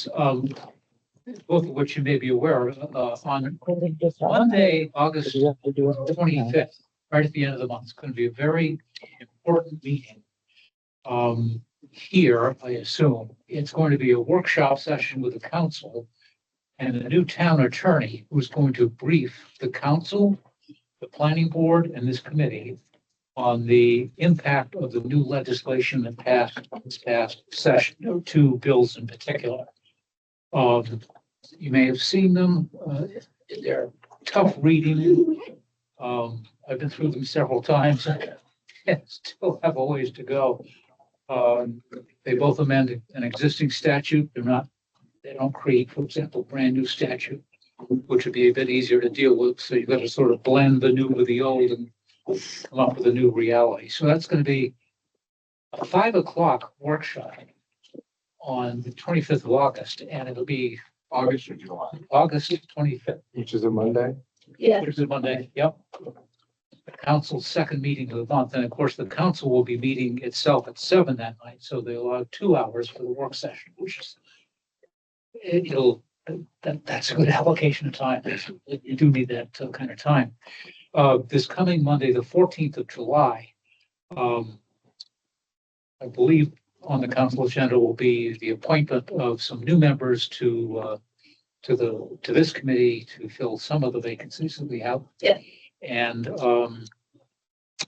things, both of which you may be aware of, on Monday, August 25th, right at the end of the month. It's going to be a very important meeting. Here, I assume, it's going to be a workshop session with the council and the new town attorney who's going to brief the council, the planning board, and this committee on the impact of the new legislation that passed this past session, two bills in particular. You may have seen them. They're tough reading. I've been through them several times and still have a ways to go. They both amend an existing statute. They don't create, for example, brand new statute, which would be a bit easier to deal with. So you've got to sort of blend the new with the old and come up with a new reality. So that's going to be a 5 o'clock workshop on the 25th of August, and it'll be August or July, August 25th, which is a Monday. Yeah. which is a Monday. Yep. The council's second meeting of the month. And of course, the council will be meeting itself at 7 that night. So they'll have 2 hours for the work session, which is, that's a good allocation of time. You do need that kind of time. This coming Monday, the 14th of July, I believe on the council agenda will be the appointment of some new members to this committee to fill some of the vacancies that we have. Yeah. And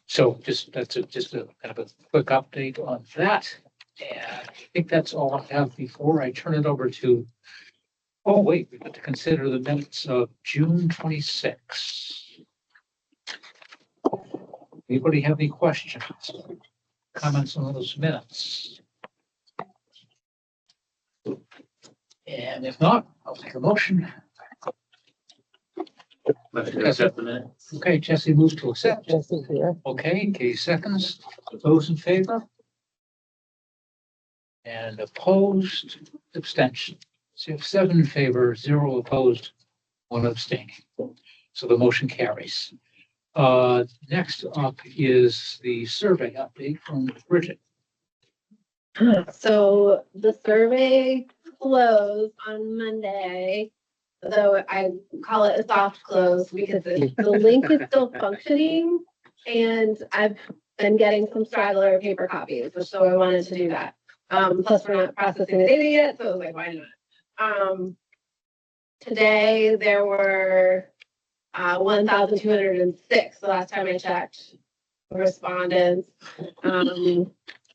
so that's just a kind of a quick update on that. And I think that's all I have before I turn it over to, oh, wait, we've got to consider the minutes of June 26. Anybody have any questions, comments on those minutes? And if not, I'll take a motion. Accept the minutes. Okay, Jesse moves to accept. Jesse's here. Okay, Kay seconds. Those in favor? And opposed, abstention. So you have 7 in favor, 0 opposed, 1 abstaining. So the motion carries. Next up is the survey update from Bridget. So the survey closed on Monday, though I call it a soft close because the link is still functioning. And I've been getting some straggler paper copies, so I wanted to do that. Plus we're not processing the data yet, so I was like, why not? Today there were 1,206 the last time I checked respondents. I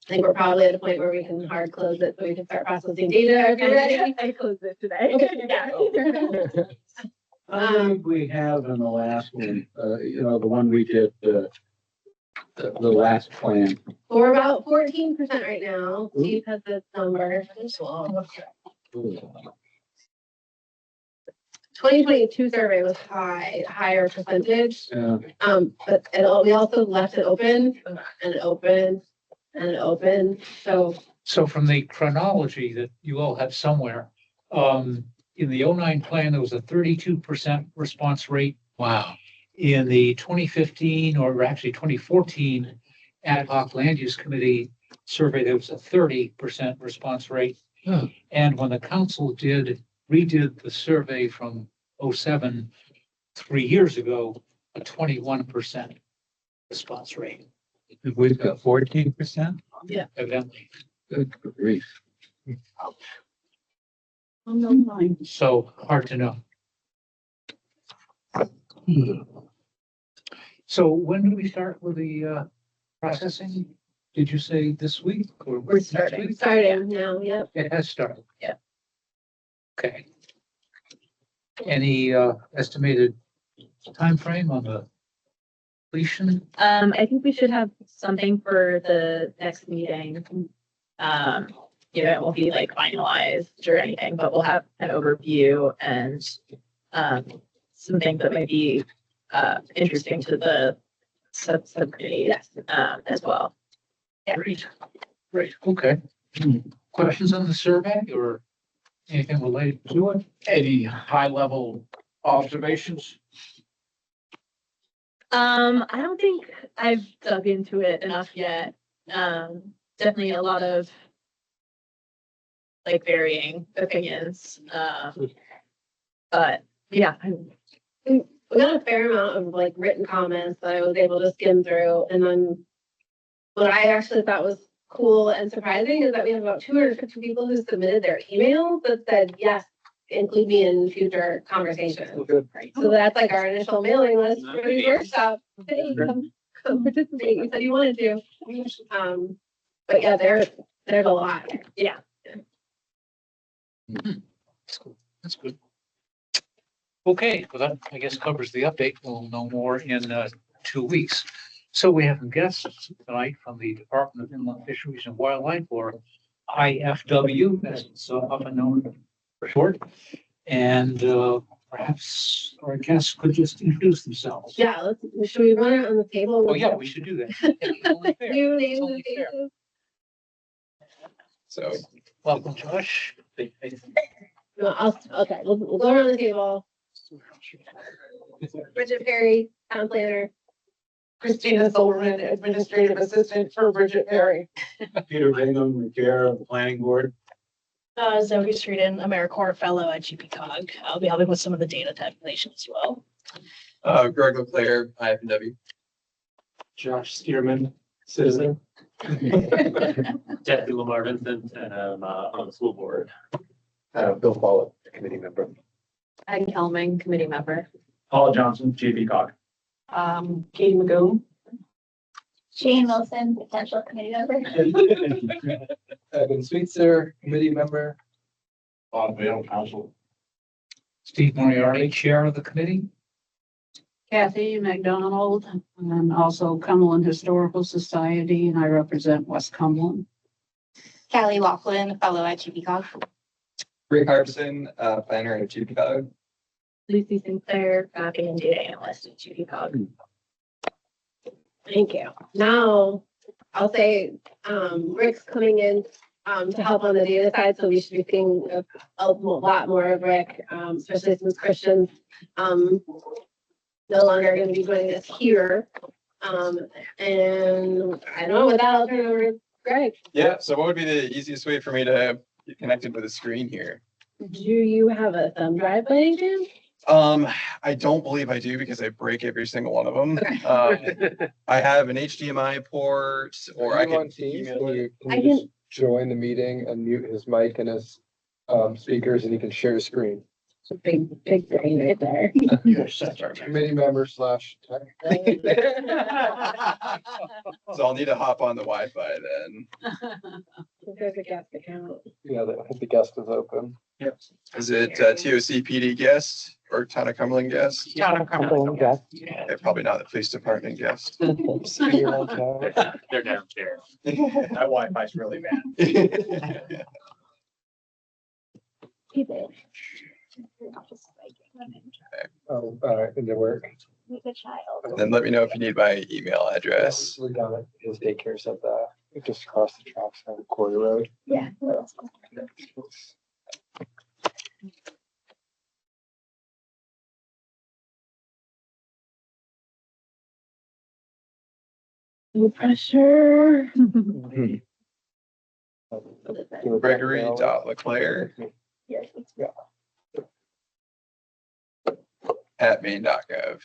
think we're probably at a point where we can hard close it so we can start processing data. If you're ready. I closed it today. Okay, yeah. I think we have in the last one, the one we did, the last plan. We're about 14% right now. Steve has this number. 2022 survey was higher percentage. But we also left it open and open and open. So from the chronology that you all have somewhere, in the 09 plan, there was a 32% response rate. Wow. In the 2015, or actually 2014 ad hoc land use committee survey, there was a 30% response rate. Hmm. And when the council redid the survey from 07, 3 years ago, a 21% response rate, We've got 14%. evidently. Good grief. So hard to know. So when do we start with the processing? Did you say this week or? We're starting. next week? Starting now, yep. It has started. Yeah. Okay. Any estimated timeframe on the completion? I think we should have something for the next meeting. It won't be like finalized or anything, but we'll have an overview and some things that might be interesting to the subcommittee as well. Great, okay. Questions on the survey or anything related to it? Any high level observations? I don't think I've dug into it enough yet. Definitely a lot of like varying opinions. But yeah, We got a fair amount of like written comments that I was able to skim through, and then what I actually thought was cool and surprising is that we have about 250 people who submitted their emails that said, yes, include me in future conversations. So that's like our initial mailing list for the workshop. Hey, come participate. You said you wanted to. But yeah, there's a lot. yeah. That's cool. That's good. Okay, well, that I guess covers the update. We'll know more in 2 weeks. So we have guests tonight from the Department of Inland Fisheries and Wildlife, or IFW, as it's often known for short. And perhaps our guests could just introduce themselves. Yeah, should we run it on the table? Oh, yeah, we should do that. It's only fair. New It's names only and fair. faces. So, Welcome, Josh. No, okay, we'll go around the table. Bridget Perry, town planner. Christina Silverman, Administrative Assistant for Bridget Perry. Peter Bingham, the chair of the planning board. Zoe Streeton, AmeriCorps Fellow at GPCOG. I'll be helping with some of the data tabulation as well. Greg Leclerc, IFW. Josh Stearman, citizen. Deputy Lamar Vincent, and I'm on the school board. Bill Follett, committee member. Ag Kelming, committee member. Paul Johnson, GP Cog. Katie Magoon. Shane Wilson, potential committee member. Evan Sweetser, committee member. Bob Vale, council. Steve Moriarty, chair of the committee. Kathy McDonald, and also Cumberland Historical Society, and I represent West Cumberland. Callie Laughlin, fellow at GPCOG. Rick Harbison, planner at GPCOG. Lucy Sinclair, mapping and data analyst at GPCOG. Thank you. Now, I'll say, Rick's coming in, to help on the data side, so we should be seeing a lot more of Rick, especially since Christian's, no longer gonna be doing this here. And I don't know, with that, I'll turn it over to Greg. Yeah, so what would be the easiest way for me to get connected with a screen here? Do you have a thumb drive by any chance? I don't believe I do because I break every single one of them. I have an HDMI port, or I can email it. I can, Join the meeting and mute his mic and his speakers, and he can share his screen. it's a big brain right there. You're such a Committee member / tech. So I'll need to hop on the Wi-Fi then. There's a guest account. Yeah, the guest is open. Is it TOC PD guest or Town of Cumberland guest? Town of Cumberland, yes. Okay, probably not the police department guest. They're downstairs. That Wi-Fi is really bad. Keep it. Oh, in the work. With a child. Then let me know if you need my email address. We got it. His daycare's at just across the tracks on Quarry Road. Yeah. No pressure. Gregory.leclaire Yes. at maine.gov.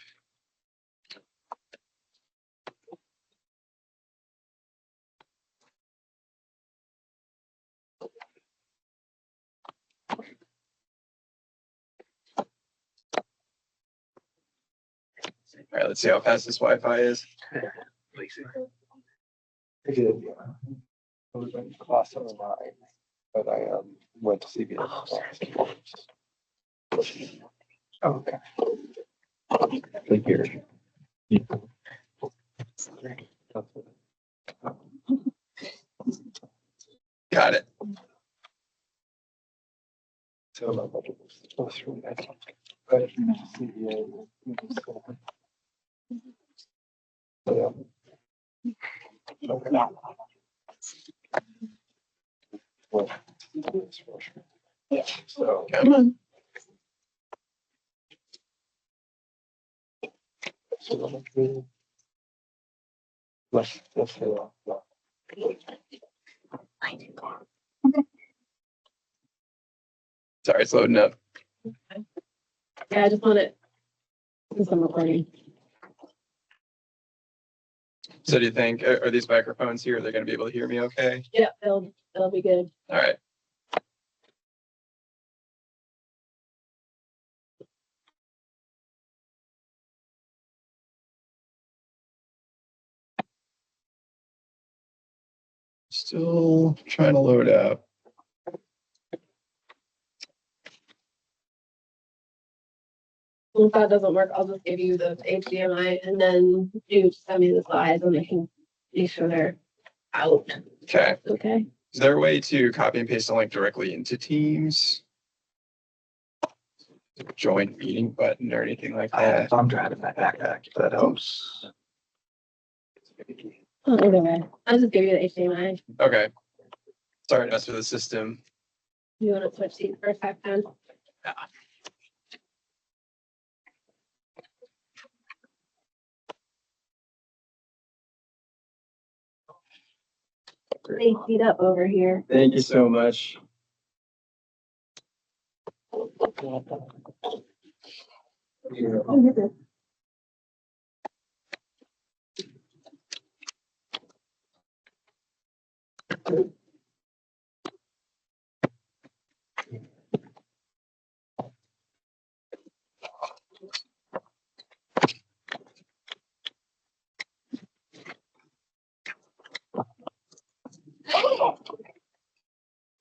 All right, let's see how fast this Wi-Fi is. I did. I was in class on mine, but I went to CBS. Okay. Thank you. Got it. So my budget was through that. But CBA. Yeah. Okay. Well, Yeah. So. Let's say that. Sorry, it's loading up. Yeah, I just want it. Since I'm recording. So do you think, are these microphones here, they're gonna be able to hear me okay? Yeah, they'll be good. All right. Still trying to load up. If that doesn't work, I'll just give you the HDMI and then you just send me the slides and I can make sure they're out. Okay. Okay. Is there a way to copy and paste the link directly into Teams? Join meeting button or anything like that? I'm driving my backpack, if that helps. Oh, either way, I'll just give you the HDMI. Okay. Sorry to mess with the system. You want to switch seats for a second? They seat up over here. Thank you so much.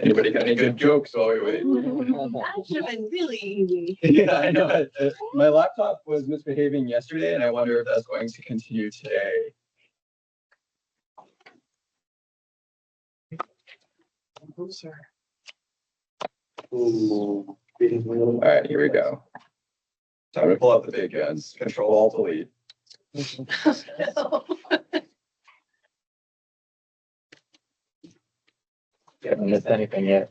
Anybody got any good jokes while we wait? That should have been really easy. Yeah, I know. My laptop was misbehaving yesterday and I wonder if that's going to continue today. All right, here we go. Time to pull out the big guns. Control Alt Delete. Haven't missed anything yet.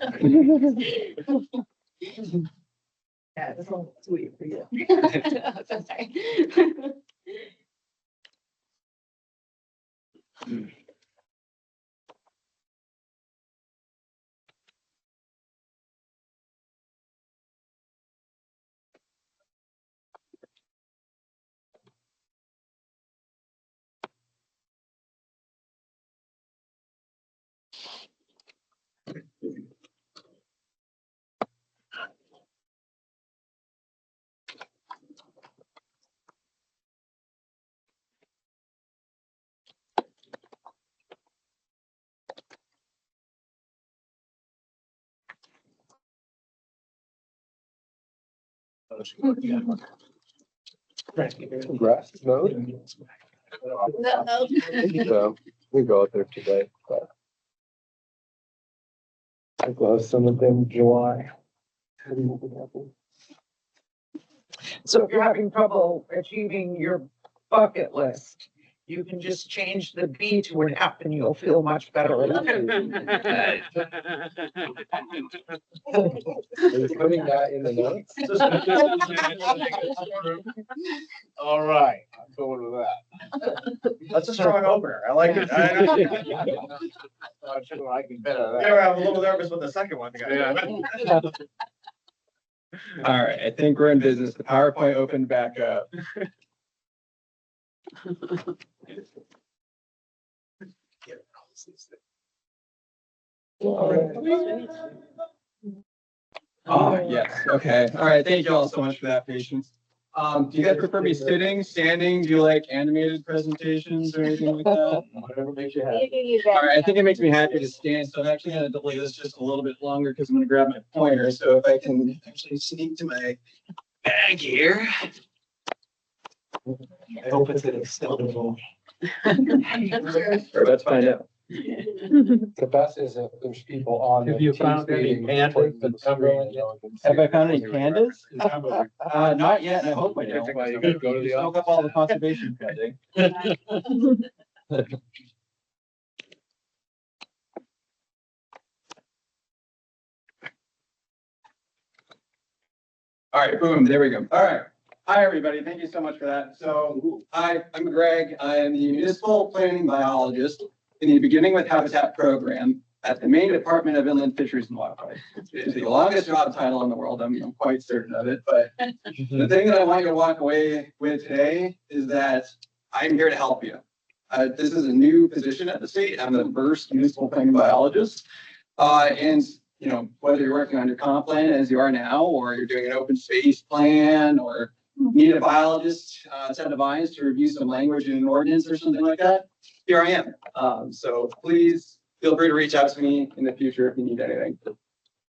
Yeah, this one's sweet for you. So sorry. Grass mode? So we go out there today, but I think we'll have some of them in July. So if you're having trouble achieving your bucket list, you can just change the B to an F and you'll feel much better. Are you putting that in the notes? All right, I'm going with that. That's a strong opener. I like it. I'm sure I can better that. Yeah, I'm a little nervous with the second one. All right, I think we're in business. The PowerPoint opened back up. Oh, yes, okay. All right, thank you all so much for that patience. Do you guys prefer me sitting, standing? Do you like animated presentations or anything like that? Whatever makes you happy. All right, I think it makes me happy to stand, so I'm actually gonna delay this just a little bit longer because I'm gonna grab my pointer. So if I can actually sneak to my bag here. I hope it's an extendable. We're about to find out. The best is if there's people on. Have the you Teams found any meeting, pandas put the in screen, Cumberland yet? you can Have see I found any it. pandas? Not yet, and I hope I don't. Why you gotta go to the Soak up all the conservation funding. All right, boom, there we go. All right. Hi, everybody. Thank you so much for that. So I'm Greg. I am the municipal planning biologist in the Beginning with Habitat program. at the Maine Department of Inland Fisheries and Wildlife. It's the longest job title in the world. I'm quite certain of it. But the thing that I want you to walk away with today is that I'm here to help you. This is a new position at the state. I'm the first municipal planning biologist. And you know, whether you're working on your comp plan as you are now, or you're doing an open space plan, or need a biologist set of eyes to review some language in an ordinance or something like that, here I am. So please feel free to reach out to me in the future if you need anything.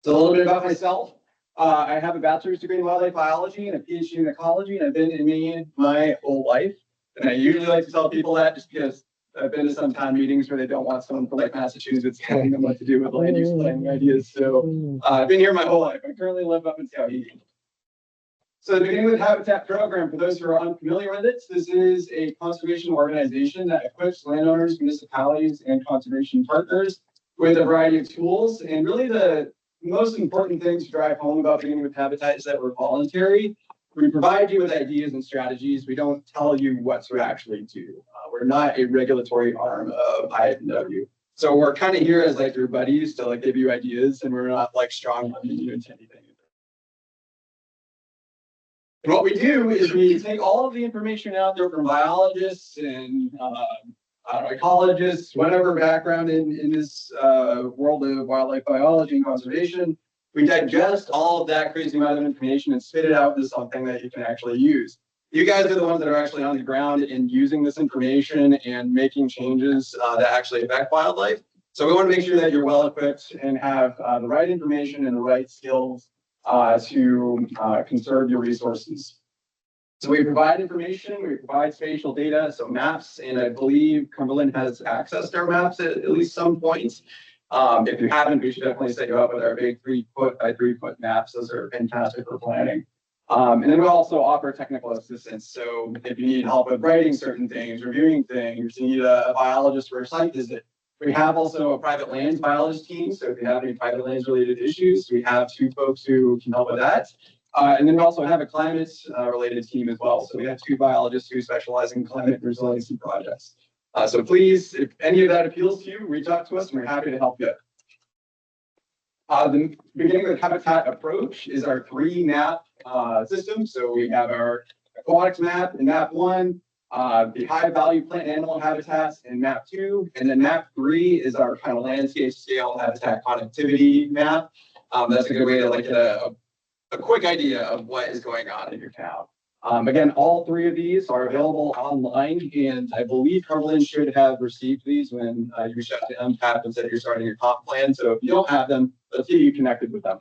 So a little bit about myself. I have a bachelor's degree in wildlife biology and a PhD in ecology, and I've been in Maine my whole life. And I usually like to tell people that just because I've been to some town meetings where they don't want someone from like Massachusetts telling them what to do with land use planning ideas. So I've been here my whole life. I currently live up in Skowhegan. So the Beginning with Habitat program, for those who are unfamiliar with it, this is a conservation organization that equips landowners, municipalities, and conservation partners with a variety of tools. And really the most important thing to drive home about Beginning with Habitat is that we're voluntary. We provide you with ideas and strategies. We don't tell you what to actually do. We're not a regulatory arm of IFNW. So we're kind of here as like your buddies to like give you ideas, and we're not like strong arming you into anything. And what we do is we take all of the information out there from biologists and ecologists, whatever background in this world of wildlife biology and conservation. We digest all of that crazy amount of information and spit it out into something that you can actually use. You guys are the ones that are actually on the ground and using this information and making changes that actually affect wildlife. So we want to make sure that you're well equipped and have the right information and the right skills to conserve your resources. So we provide information, we provide spatial data, so maps, and I believe Cumberland has access to our maps at least some points. If you haven't, we should definitely set you up with our big 3-foot by 3-foot maps. Those are fantastic for planning. And then we also offer technical assistance. So if you need help with writing certain things, reviewing things, you need a biologist for a site visit. We have also a private lands biologist team. So if you have any private lands related issues, we have 2 folks who can help with that. And then we also have a climate related team as well. So we have 2 biologists who specialize in climate resiliency projects. So please, if any of that appeals to you, reach out to us and we're happy to help you. The Beginning with Habitat approach is our 3-map system. So we have our aquatics map in map 1, the high value plant animal habitats in map 2, and then map 3 is our kind of landscape scale habitat connectivity map. That's a good way to like get a quick idea of what is going on in your town. Again, all 3 of these are available online, and I believe Cumberland should have received these when you reached out to MPAP and said you're starting your comp plan. So if you don't have them, let's get you connected with them.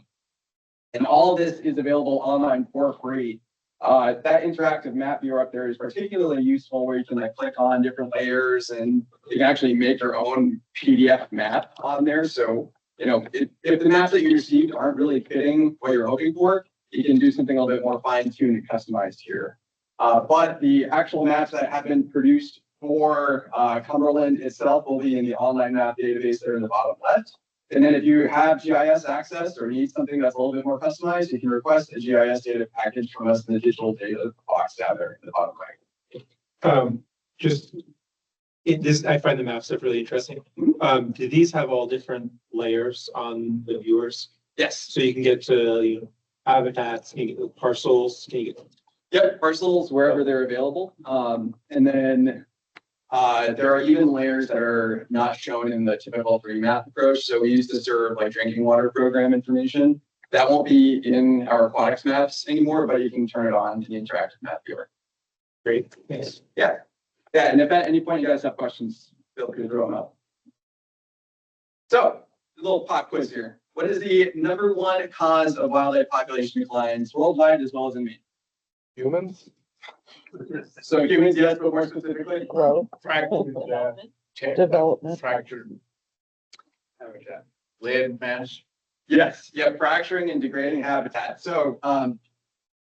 And all of this is available online for free. That interactive map viewer up there is particularly useful, where you can like click on different layers and you can actually make your own PDF map on there. So, you know, if the maps that you received aren't really fitting what you're looking for, you can do something a little bit more fine-tuned and customized here. But the actual maps that have been produced for Cumberland itself will be in the online map database there in the bottom left. And then if you have GIS access or need something that's a little bit more customized, you can request a GIS data package from us in the digital data box down there in the bottom right. I find the map stuff really interesting. Do these have all different layers on the viewers? Yes. So you can get to habitats, can you get parcels, can you get... Yep, parcels wherever they're available. And then there are even layers that are not shown in the typical 3-map approach. So we used to serve like drinking water program information. That won't be in our aquatics maps anymore, but you can turn it on in the interactive map viewer. Great, thanks. Yeah. Yeah, and if at any point you guys have questions, feel free to throw them up. So, a little pop quiz here. What is the #1 cause of wildlife population declines worldwide as well as in Maine? Humans? So humans, yes, but more specifically? Growth, development. Fractured habitat, land mass. Yes, yeah, fracturing and degrading habitat. So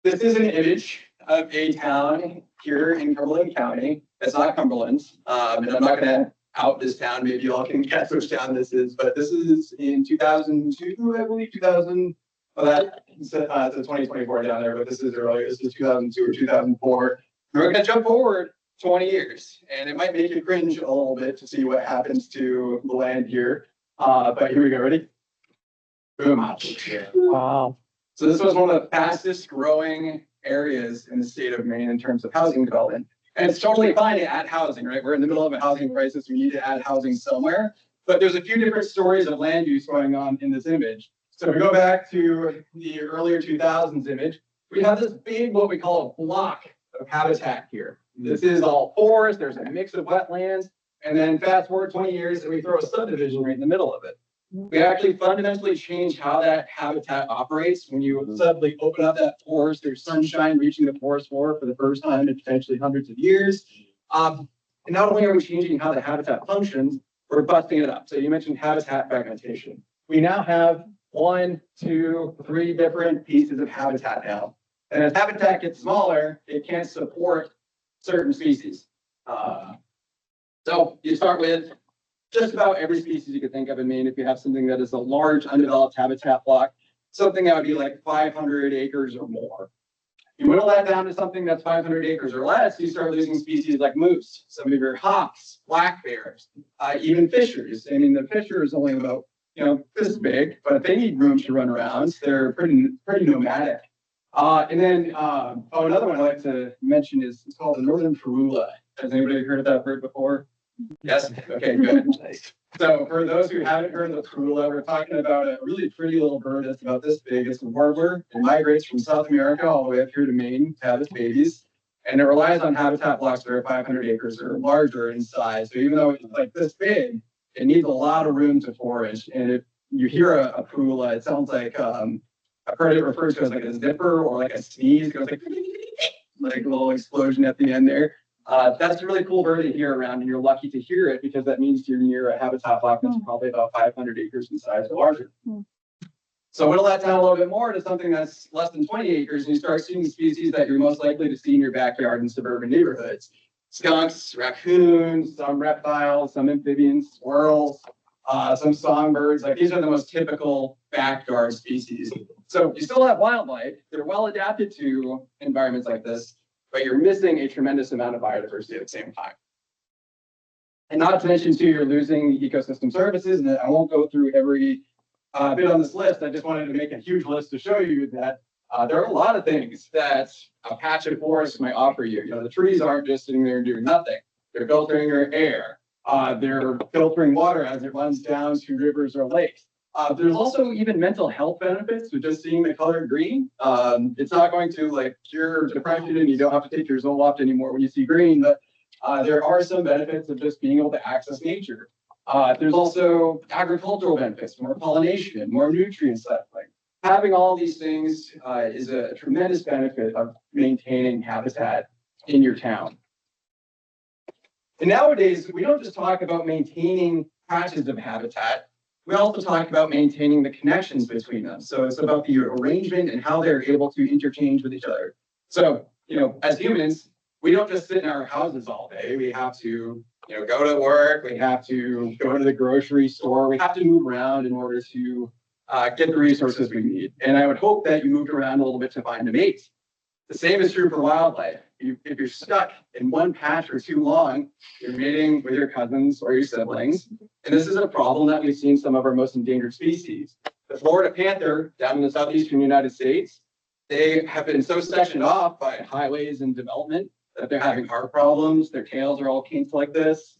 this is an image of a town here in Cumberland County. It's not Cumberland, and I'm not going to out this town. Maybe you all can guess which town this is, but this is in 2002, I believe, 2000. Well, that's 2024 down there, but this is earlier. This is 2002 or 2004. And we're going to jump forward 20 years, and it might make you cringe a little bit to see what happens to the land here. But here we go, ready? Boom. Wow. So this was one of the fastest growing areas in the state of Maine in terms of housing development. And it's totally fine to add housing, right? We're in the middle of a housing crisis. We need to add housing somewhere. But there's a few different stories of land use going on in this image. So if we go back to the earlier 2000s image, we have this big, what we call a block of habitat here. This is all forest. There's a mix of wetlands. And then fast forward 20 years and we throw a subdivision right in the middle of it. We actually fundamentally change how that habitat operates. When you suddenly open up that forest, there's sunshine reaching the forest floor for the first time in potentially hundreds of years. And not only are we changing how the habitat functions, we're busting it up. So you mentioned habitat fragmentation. We now have 1, 2, 3 different pieces of habitat now. And as habitat gets smaller, it can't support certain species. So you start with just about every species you could think of in Maine. If you have something that is a large undeveloped habitat block, something that would be like 500 acres or more. You whittle that down to something that's 500 acres or less, you start losing species like moose, some of your hawks, black bears, even fishers. I mean, the fisher is only about, this big, but they need room to run around. They're pretty nomadic. And then, another one I like to mention is it's called the northern parula. Has anybody heard of that bird before? Yes. Okay, good. So for those who haven't heard of the parula, we're talking about a really pretty little bird that's about this big. It's a warbler. It migrates from South America all the way up here to Maine to have its babies. And it relies on habitat blocks that are 500 acres or larger in size. So even though it's like this big, it needs a lot of room to forage. And if you hear a parula, it sounds like, I've heard it referred to as like a zipper or like a sneeze. It goes like a little explosion at the end there. That's a really cool bird to hear around, and you're lucky to hear it because that means you're near a habitat block that's probably about 500 acres in size or larger. So whittle that down a little bit more to something that's less than 20 acres, and you start seeing species that you're most likely to see in your backyard in suburban neighborhoods. Skunks, raccoons, some reptiles, some amphibians, squirrels, some songbirds. Like these are the most typical backyard species. So you still have wildlife. They're well adapted to environments like this, but you're missing a tremendous amount of biodiversity at the same time. And not to mention too, you're losing ecosystem services, and I won't go through every bit on this list. I just wanted to make a huge list to show you that there are a lot of things that a patch of forest might offer you. The trees aren't just sitting there doing nothing. They're filtering your air. They're filtering water as it runs down to rivers or lakes. There's also even mental health benefits with just seeing the color green. It's not going to cure depression, and you don't have to take your Zoloft anymore when you see green, but there are some benefits of just being able to access nature. There's also agricultural benefits, more pollination, more nutrient cycling. Having all these things is a tremendous benefit of maintaining habitat in your town. And nowadays, we don't just talk about maintaining patches of habitat. We also talk about maintaining the connections between them. So it's about the arrangement and how they're able to interchange with each other. So, as humans, we don't just sit in our houses all day. We have to, go to work. We have to go to the grocery store. We have to move around in order to get the resources we need. And I would hope that you moved around a little bit to find a mate. The same is true for wildlife. If you're stuck in one patch for too long, you're mating with your cousins or your siblings. And this is a problem that we've seen some of our most endangered species. The Florida panther down in the southeastern United States, they have been so sectioned off by highways and development that they're having heart problems. Their tails are all kinked like this.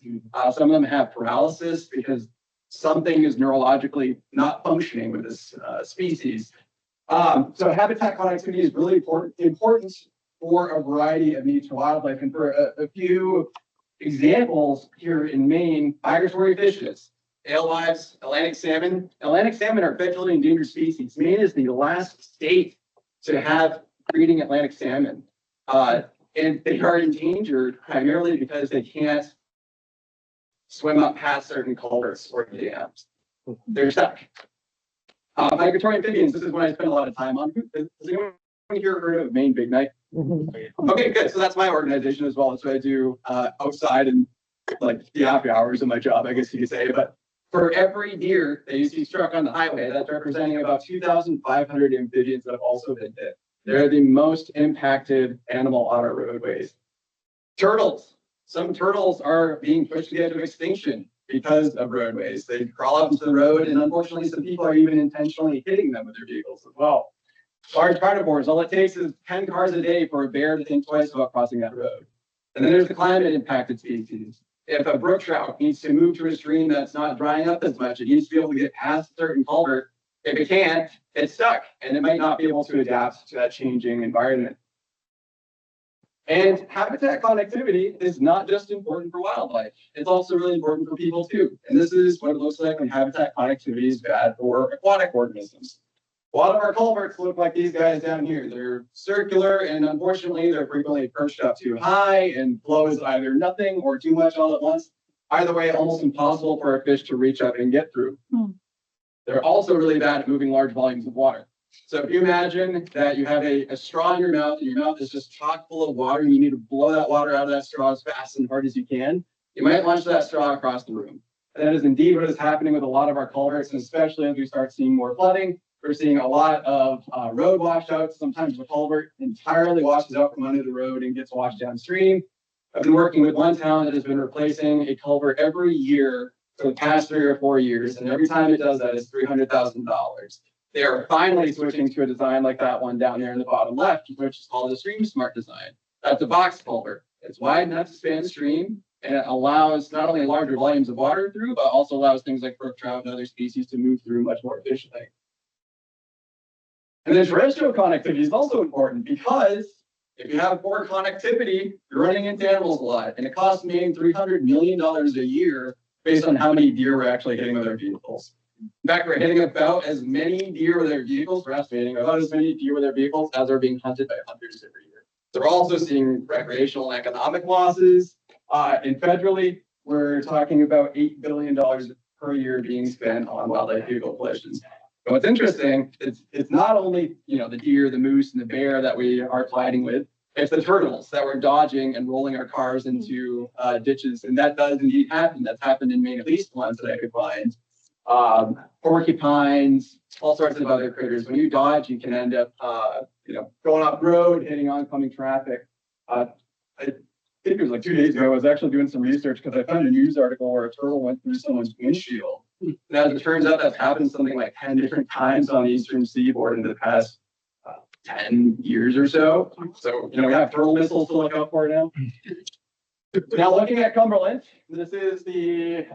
Some of them have paralysis because something is neurologically not functioning with this species. So habitat connectivity is really important for a variety of needs for wildlife. And for a few examples here in Maine, migratory fishes, alewives, Atlantic salmon. Atlantic salmon are federally endangered species. Maine is the last state to have breeding Atlantic salmon. And they are endangered primarily because they can't swim up past certain culverts or dams. They're stuck. Migratory amphibians, this is what I spend a lot of time on. Has anyone here heard of Maine Big Night? Okay, good. So that's my organization as well. That's what I do outside and the after hours of my job, I guess you could say. But for every deer that you see struck on the highway, that's representing about 2,500 amphibians that have also been hit. They're the most impacted animal on our roadways. Turtles. Some turtles are being pushed to the edge of extinction because of roadways. They crawl up into the road, and unfortunately, some people are even intentionally hitting them with their vehicles as well. Large carnivores, all it takes is 10 cars a day for a bear to think twice about crossing that road. And then there's the climate impacted species. If a brook trout needs to move to a stream that's not drying up as much, it needs to be able to get past a certain culvert. If it can't, it's stuck, and it might not be able to adapt to that changing environment. And habitat connectivity is not just important for wildlife, it's also really important for people too. And this is what it looks like when habitat connectivity is bad for aquatic organisms. A lot of our culverts look like these guys down here. They're circular, and unfortunately, they're frequently perched up too high, and flow is either nothing or too much all at once. Either way, almost impossible for a fish to reach up and get through. They're also really bad at moving large volumes of water. So if you imagine that you have a straw in your mouth, and your mouth is just chock full of water, and you need to blow that water out of that straw as fast and hard as you can, you might launch that straw across the room. And that is indeed what is happening with a lot of our culverts, and especially as we start seeing more flooding. We're seeing a lot of road washouts. Sometimes the culvert entirely washes out from under the road and gets washed downstream. I've been working with one town that has been replacing a culvert every year for the past 3 or 4 years, and every time it does that, it's $300,000. They are finally switching to a design like that one down there in the bottom left, which is called the Stream Smart design. That's a box culvert. It's wide enough to span the stream, and it allows not only larger volumes of water through, but also allows things like brook trout and other species to move through much more efficiently. And then terrestrial connectivity is also important because if you have poor connectivity, you're running into animals a lot, and it costs me $300 million a year based on how many deer we're actually hitting with our vehicles. In fact, we're hitting about as many deer with our vehicles, we're estimating about as many deer with our vehicles as are being hunted by hunters every year. So we're also seeing recreational and economic losses. And federally, we're talking about $8 billion per year being spent on wildlife vehicle collisions. And what's interesting, it's not only the deer, the moose, and the bear that we are colliding with. It's the turtles that we're dodging and rolling our cars into ditches, and that does indeed happen. That's happened in Maine, at least once that I could find. Porcupines, all sorts of other critters. When you dodge, you can end up, going off road, hitting oncoming traffic. I think it was like 2 days ago. I was actually doing some research because I found a news article where a turtle went through someone's windshield. And as it turns out, that's happened something like 10 different times on the eastern seaboard in the past 10 years or so. So, we have turtle missiles to look out for now. Now, looking at Cumberland, this is the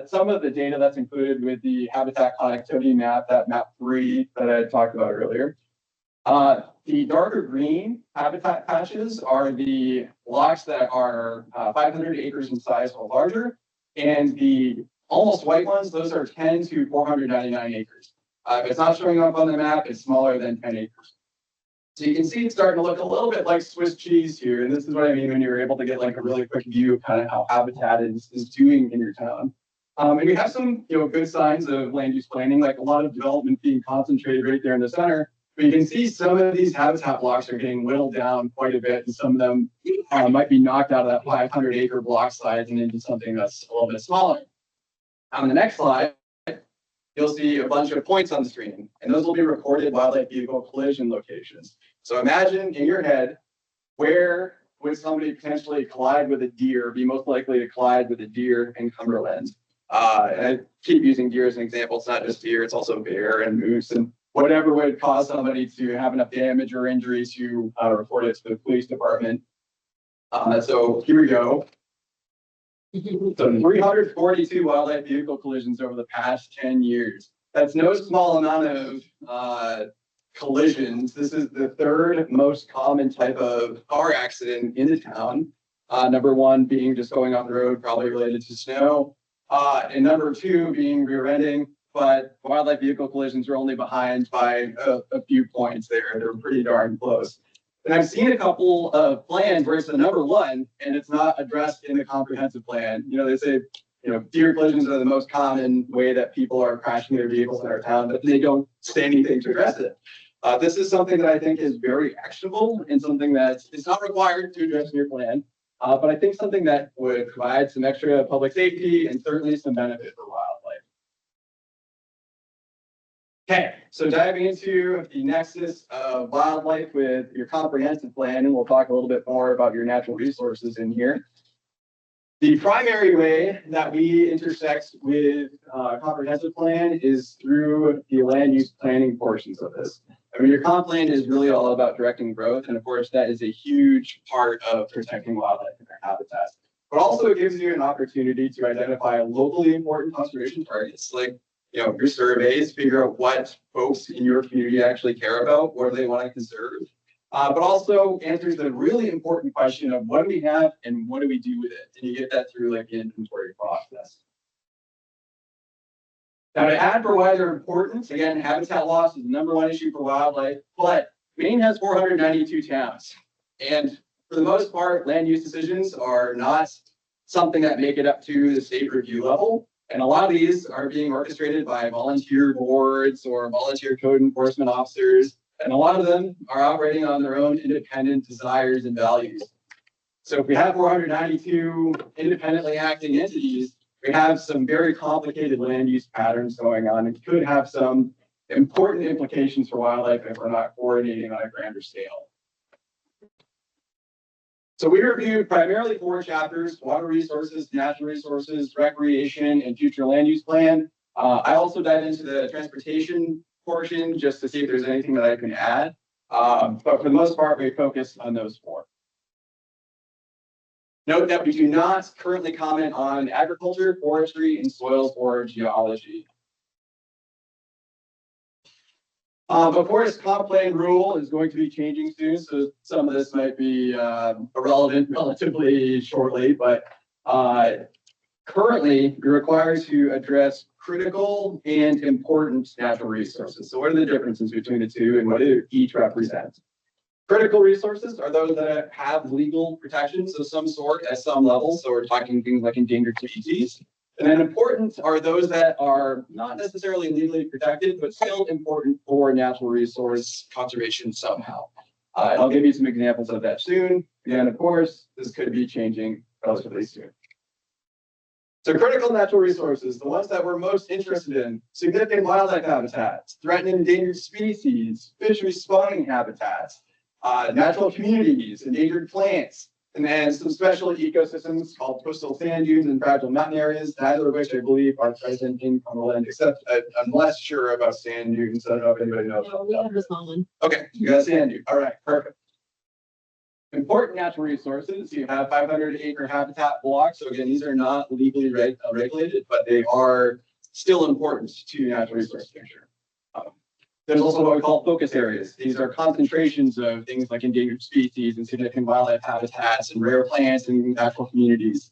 some of the data that's included with the habitat connectivity map, that map 3 that I talked about earlier. The darker green habitat patches are the blocks that are 500 acres in size or larger, and the almost white ones, those are 10 to 499 acres. If it's not showing up on the map, it's smaller than 10 acres. So you can see it's starting to look a little bit like Swiss cheese here. And this is what I mean when you're able to get like a really quick view of kind of how habitat is doing in your town. And we have some good signs of land use planning, like a lot of development being concentrated right there in the center. But you can see some of these habitat blocks are getting whittled down quite a bit, and some of them might be knocked out of that 500 acre block size and into something that's a little bit smaller. On the next slide, you'll see a bunch of points on the screen, and those will be recorded wildlife vehicle collision locations. So imagine in your head, where would somebody potentially collide with a deer, be most likely to collide with a deer in Cumberland? And I keep using deer as an example. It's not just deer, it's also bear and moose and whatever would cause somebody to have enough damage or injury to report it to the police department. So here we go. So 342 wildlife vehicle collisions over the past 10 years. That's no small amount of collisions. This is the third most common type of car accident in the town. Number one being just going off the road, probably related to snow. And number two being rear-ending, but wildlife vehicle collisions are only behind by a few points there. They're pretty darn close. And I've seen a couple of plans where it's the number one and it's not addressed in the comprehensive plan. They say, deer collisions are the most common way that people are crashing their vehicles in our town, but they don't say anything to address it. This is something that I think is very actionable and something that is not required to address in your plan, but I think something that would provide some extra public safety and certainly some benefit for wildlife. Okay, so diving into the nexus of wildlife with your comprehensive plan, and we'll talk a little bit more about your natural resources in here. The primary way that we intersect with comprehensive plan is through the land use planning portions of this. I mean, your comp plan is really all about directing growth, and of course, that is a huge part of protecting wildlife and their habitats. But also, it gives you an opportunity to identify locally important conservation targets, like your surveys, figure out what folks in your community actually care about, what do they want to conserve. But also answers the really important question of what do we have and what do we do with it? And you get that through like the inventory process. Now to add for why they're important, again, habitat loss is the #1 issue for wildlife, but Maine has 492 towns. And for the most part, land use decisions are not something that make it up to the state review level. And a lot of these are being orchestrated by volunteer boards or volunteer code enforcement officers. And a lot of them are operating on their own independent desires and values. So if we have 492 independently acting entities, we have some very complicated land use patterns going on and could have some important implications for wildlife if we're not coordinating on a grander scale. So we reviewed primarily 4 chapters: water resources, natural resources, recreation, and future land use plan. I also dive into the transportation portion just to see if there's anything that I can add. But for the most part, we focus on those 4. Note that we do not currently comment on agriculture, forestry, and soils or geology. Of course, comp plan rule is going to be changing soon, so some of this might be irrelevant relatively shortly, but currently you're required to address critical and important natural resources. So what are the differences between the two and what do each represent? Critical resources are those that have legal protections of some sort at some level. So we're talking things like endangered species. And then important are those that are not necessarily legally protected, but still important for natural resource conservation somehow. I'll give you some examples of that soon. And of course, this could be changing relatively soon. So critical natural resources, the ones that we're most interested in: significant wildlife habitats, threatened and endangered species, fishery spawning habitats, natural communities, endangered plants, and then some special ecosystems called coastal sand dunes and fragile mountain areas, neither of which I believe are present in Cumberland, except I'm less sure about sand dunes. I don't know if anybody knows. No, we have a small one. Okay, you got a sand dune. All right, perfect. Important natural resources, you have 500-acre habitat blocks. So again, these are not legally regulated, but they are still important to natural resource picture. There's also what we call focus areas. These are concentrations of things like endangered species and significant wildlife habitats and rare plants and natural communities.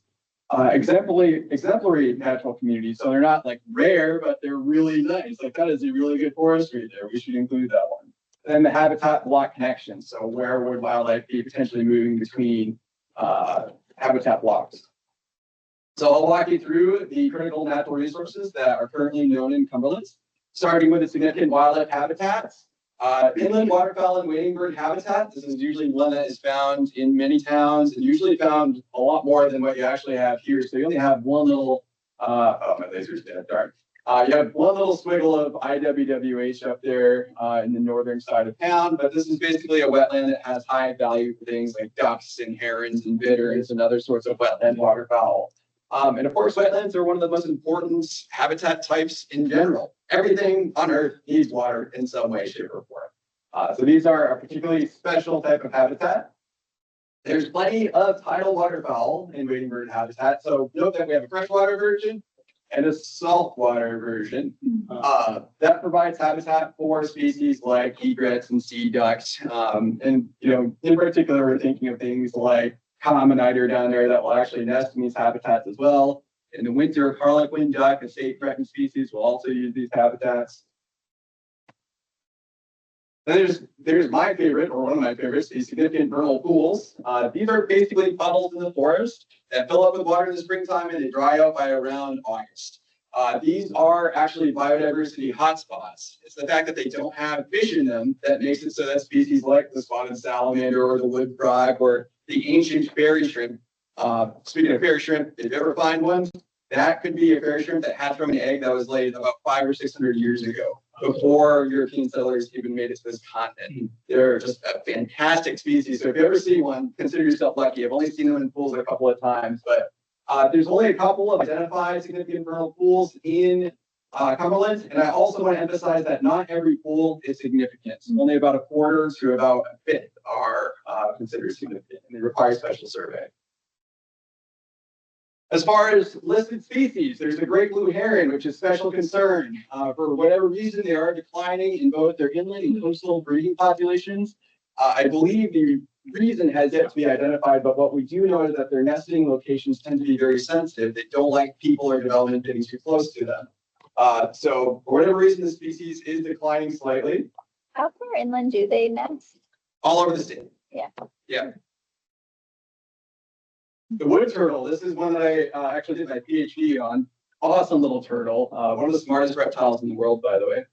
Exemplary natural communities. So they're not like rare, but they're really nice. Like that is a really good forestry there. We should include that one. Then the habitat block connections. So where would wildlife be potentially moving between habitat blocks? So I'll walk you through the critical natural resources that are currently known in Cumberland, starting with the significant wildlife habitats. Inland waterfowl and wading bird habitat. This is usually one that is found in many towns and usually found a lot more than what you actually have here. So you only have one little, oh, my laser's dead, darn. You have one little swiggle of IWWH up there in the northern side of town, but this is basically a wetland that has high value for things like ducks and herons and bitterns and other sorts of wetland waterfowl. And of course, wetlands are one of the most important habitat types in general. Everything on Earth needs water in some way, shape, or form. So these are a particularly special type of habitat. There's plenty of tidal waterfowl in wading bird habitat. So note that we have a freshwater version and a saltwater version that provides habitat for species like egrets and sea ducks. And in particular, we're thinking of things like common eider down there that will actually nest in these habitats as well. In the winter, harlequin duck, a state threatened species, will also use these habitats. Then there's my favorite, or one of my favorites, these significant vernal pools. These are basically puddles in the forest that fill up with water in the springtime and they dry out by around August. These are actually biodiversity hotspots. It's the fact that they don't have fish in them that makes it so that species like the spotted salamander or the wood frog or the ancient fairy shrimp. Speaking of fairy shrimp, if you ever find one, that could be a fairy shrimp that hatched from an egg that was laid about 500 or 600 years ago, before European settlers even made it to this continent. They're just a fantastic species. So if you ever see one, consider yourself lucky. I've only seen them in pools a couple of times, but There's only a couple of identified significant vernal pools in Cumberland, and I also want to emphasize that not every pool is significant. Only about a quarter to about a fifth are considered significant, and they require special survey. As far as listed species, there's the great blue heron, which is special concern. For whatever reason, they are declining in both their inland and coastal breeding populations. I believe the reason has yet to be identified, but what we do know is that their nesting locations tend to be very sensitive. They don't like people or development getting too close to them. So for whatever reason, the species is declining slightly. How far inland do they nest? All over the state. Yeah. Yeah. The wood turtle, this is one that I actually did my PhD on. Awesome little turtle, one of the smartest reptiles in the world, by the way.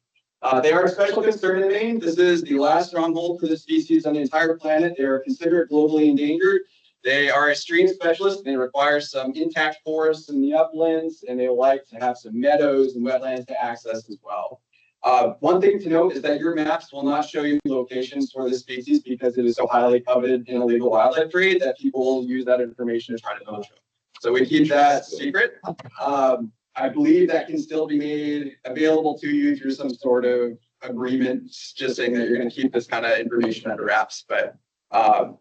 They are a special concern in Maine. This is the last stronghold for the species on the entire planet. They are considered globally endangered. They are a stream specialist. They require some intact forests in the uplands, and they like to have some meadows and wetlands to access as well. One thing to note is that your maps will not show you locations for this species because it is so highly coveted in illegal wildlife trade that people will use that information to try to poach them. So we keep that secret. I believe that can still be made available to you through some sort of agreement, just saying that you're going to keep this kind of information under wraps. But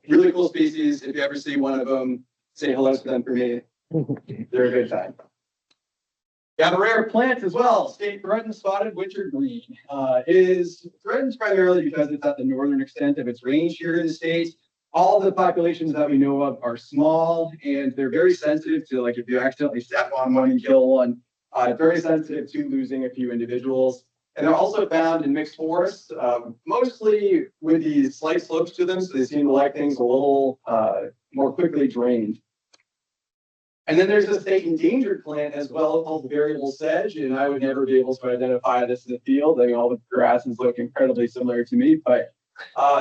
really cool species. If you ever see one of them, say hello to them for me. They're a good time. We have a rare plant as well, state threatened spotted wintergreen. It is threatened primarily because it's at the northern extent of its range here in the state. All the populations that we know of are small, and they're very sensitive to, like, if you accidentally step on one and kill one, very sensitive to losing a few individuals. And they're also found in mixed forests, mostly with these slight slopes to them, so they seem to like things a little more quickly drained. And then there's a state endangered plant as well called the variable sedge, and I would never be able to identify this in the field. I mean, all the grasses look incredibly similar to me, but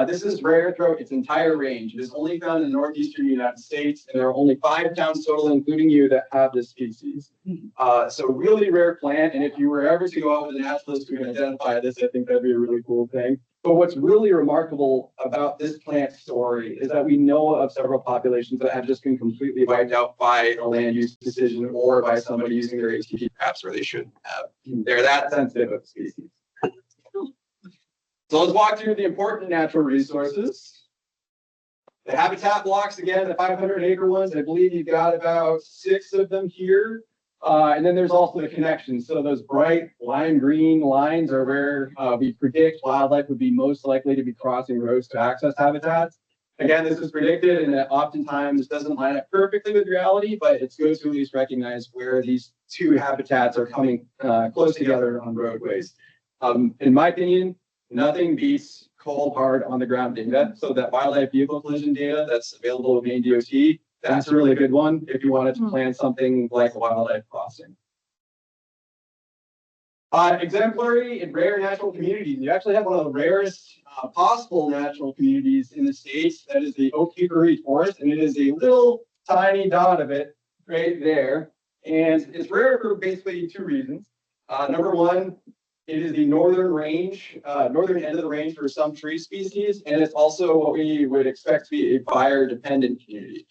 this is rare throughout its entire range. It is only found in the northeastern United States, and there are only 5 towns total, including you, that have this species. So really rare plant, and if you were ever to go out with a naturalist who can identify this, I think that'd be a really cool thing. But what's really remarkable about this plant story is that we know of several populations that have just been completely wiped out by a land use decision or by somebody using their ATP perhaps where they shouldn't have. They're that sensitive of species. So let's walk through the important natural resources. The habitat blocks, again, the 500-acre ones, I believe you've got about 6 of them here. And then there's also the connections. So those bright lime green lines are where we predict wildlife would be most likely to be crossing roads to access habitats. Again, this is predicted, and oftentimes doesn't line up perfectly with reality, but it's good to at least recognize where these 2 habitats are coming close together on roadways. In my opinion, nothing beats cold, hard, on-the-ground data. So that wildlife vehicle collision data that's available with Maine DOT, that's a really good one if you wanted to plan something like a wildlife crossing. Exemplary and rare natural communities. You actually have one of the rarest possible natural communities in the States. That is the Oak Hickory Forest, and it is a little tiny dot of it right there. And it's rare for basically 2 reasons. Number one, it is the northern range, northern end of the range for some tree species, and it's also what we would expect to be a fire-dependent community.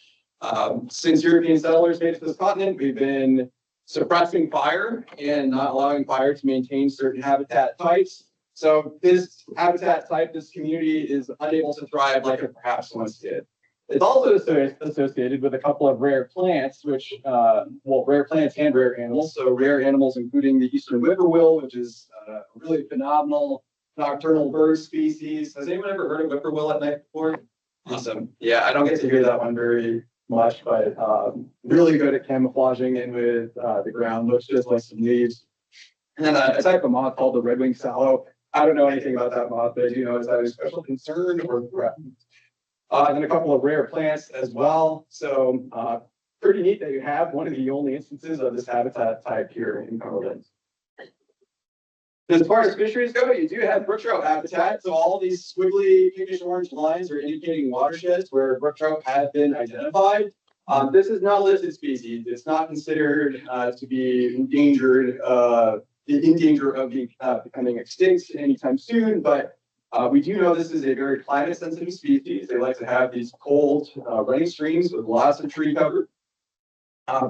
Since European settlers made it to this continent, we've been suppressing fire and not allowing fire to maintain certain habitat types. So this habitat type, this community is unable to thrive like it perhaps once did. It's also associated with a couple of rare plants, which, well, rare plants and rare animals. So rare animals, including the eastern whippoorwill, which is a really phenomenal nocturnal bird species. Has anyone ever heard of whippoorwill at night before? Awesome. Yeah, I don't get to hear that one very much, but really good at camouflaging in with the ground. Looks just like some leaves. And then a type of moth called the red-winged sallow. I don't know anything about that moth, but I do know it's either special concern or threatened. And then a couple of rare plants as well. So pretty neat that you have one of the only instances of this habitat type here in Cumberland. As far as fisheries go, you do have brook trout habitat. So all these squiggly pinkish orange lines are indicating watersheds where brook trout have been identified. This is not a listed species. It's not considered to be endangered, in danger of becoming extinct anytime soon, but we do know this is a very climate sensitive species. They like to have these cold running streams with lots of tree cover.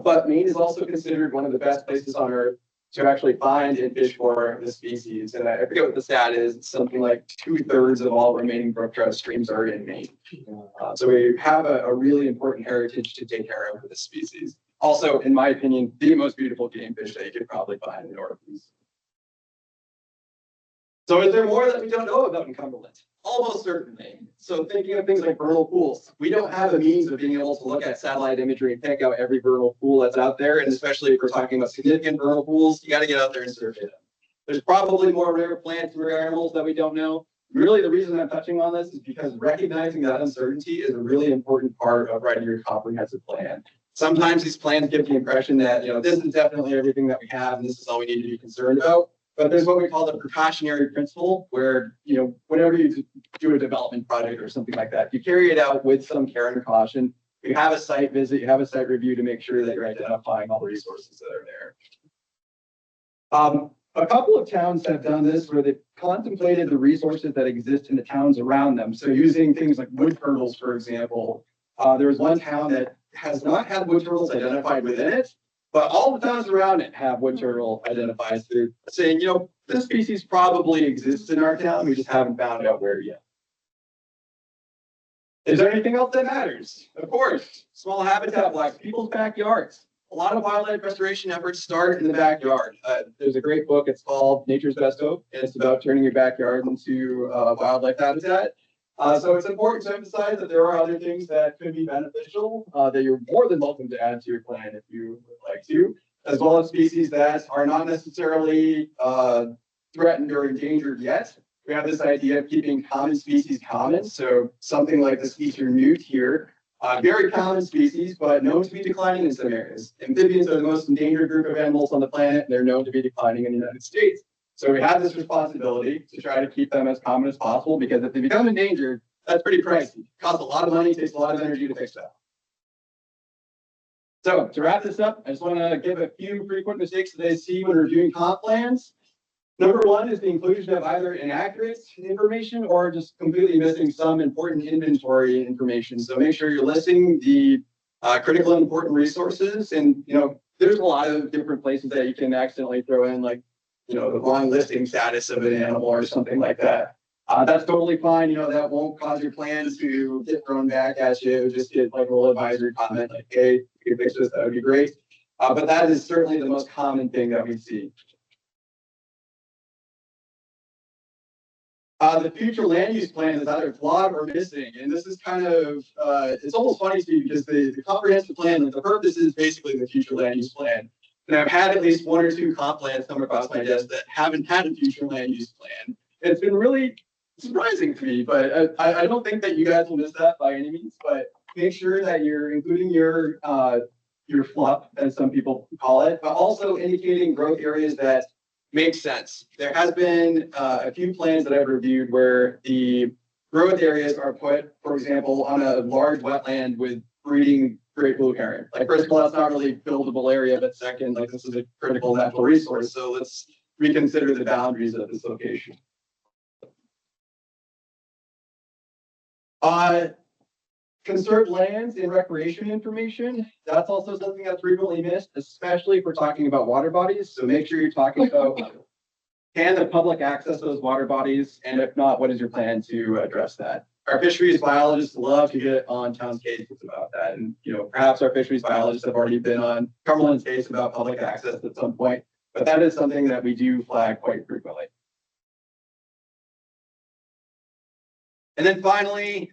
But Maine is also considered one of the best places on Earth to actually find and fish for the species. And I forget what the stat is, it's something like 2/3 of all remaining brook trout streams are in Maine. So we have a really important heritage to take care of for this species. Also, in my opinion, the most beautiful game fish that you could probably find in the Northeast. So is there more that we don't know about in Cumberland? Almost certainly. So thinking of things like vernal pools, we don't have a means of being able to look at satellite imagery and pick out every vernal pool that's out there. And especially if we're talking about significant vernal pools, you got to get out there and survey them. There's probably more rare plants and rare animals that we don't know. Really, the reason I'm touching on this is because recognizing that uncertainty is a really important part of writing your comprehensive plan. Sometimes these plans give the impression that, this is definitely everything that we have and this is all we need to be concerned about. But there's what we call the precautionary principle where, whenever you do a development project or something like that, you carry it out with some care and caution. You have a site visit, you have a site review to make sure that you're identifying all the resources that are there. A couple of towns have done this where they've contemplated the resources that exist in the towns around them. So using things like wood turtles, for example, there was one town that has not had wood turtles identified within it, but all the towns around it have wood turtle identified. They're saying, this species probably exists in our town. We just haven't found out where yet. Is there anything else that matters? Of course, small habitat blocks, people's backyards. A lot of wildlife restoration efforts start in the backyard. There's a great book. It's called Nature's Best Hope, and it's about turning your backyard into wildlife habitat. So it's important to emphasize that there are other things that could be beneficial that you're more than welcome to add to your plan if you would like to, as well as species that are not necessarily threatened or endangered yet. We have this idea of keeping common species common. So something like this Eastern newt here, very common species, but known to be declining in some areas. Amphibians are the most endangered group of animals on the planet, and they're known to be declining in the United States. So we have this responsibility to try to keep them as common as possible, because if they become endangered, that's pretty pricey. It costs a lot of money, takes a lot of energy to fix that. So to wrap this up, I just want to give a few frequent mistakes that I see when reviewing comp plans. Number one is the inclusion of either inaccurate information or just completely missing some important inventory information. So make sure you're listing the critical and important resources. And, there's a lot of different places that you can accidentally throw in, like, the wrong listing status of an animal or something like that. That's totally fine. That won't cause your plans to get thrown back at you. Just get like a little advisory comment like, hey, if you could fix this, that would be great. But that is certainly the most common thing that we see. The future land use plan is either flawed or missing. And this is kind of, it's almost funny to me because the comprehensive plan, the purpose is basically the future land use plan. And I've had at least one or two comp plans come across my desk that haven't had a future land use plan. It's been really surprising to me, but I don't think that you guys will miss that by any means. But make sure that you're including your FLUP, as some people call it, but also indicating growth areas that make sense. There has been a few plans that I've reviewed where the growth areas are put, for example, on a large wetland with breeding great blue heron. Like, first of all, that's not really buildable area, but second, like, this is a critical natural resource. So let's reconsider the boundaries of this location. Conserved lands and recreation information. That's also something that's frequently missed, especially if we're talking about water bodies. So make sure you're talking about, can the public access those water bodies? And if not, what is your plan to address that? Our fisheries biologists love to get on town's cases about that. And, perhaps our fisheries biologists have already been on Cumberland's case about public access at some point, but that is something that we do flag quite frequently. And then finally,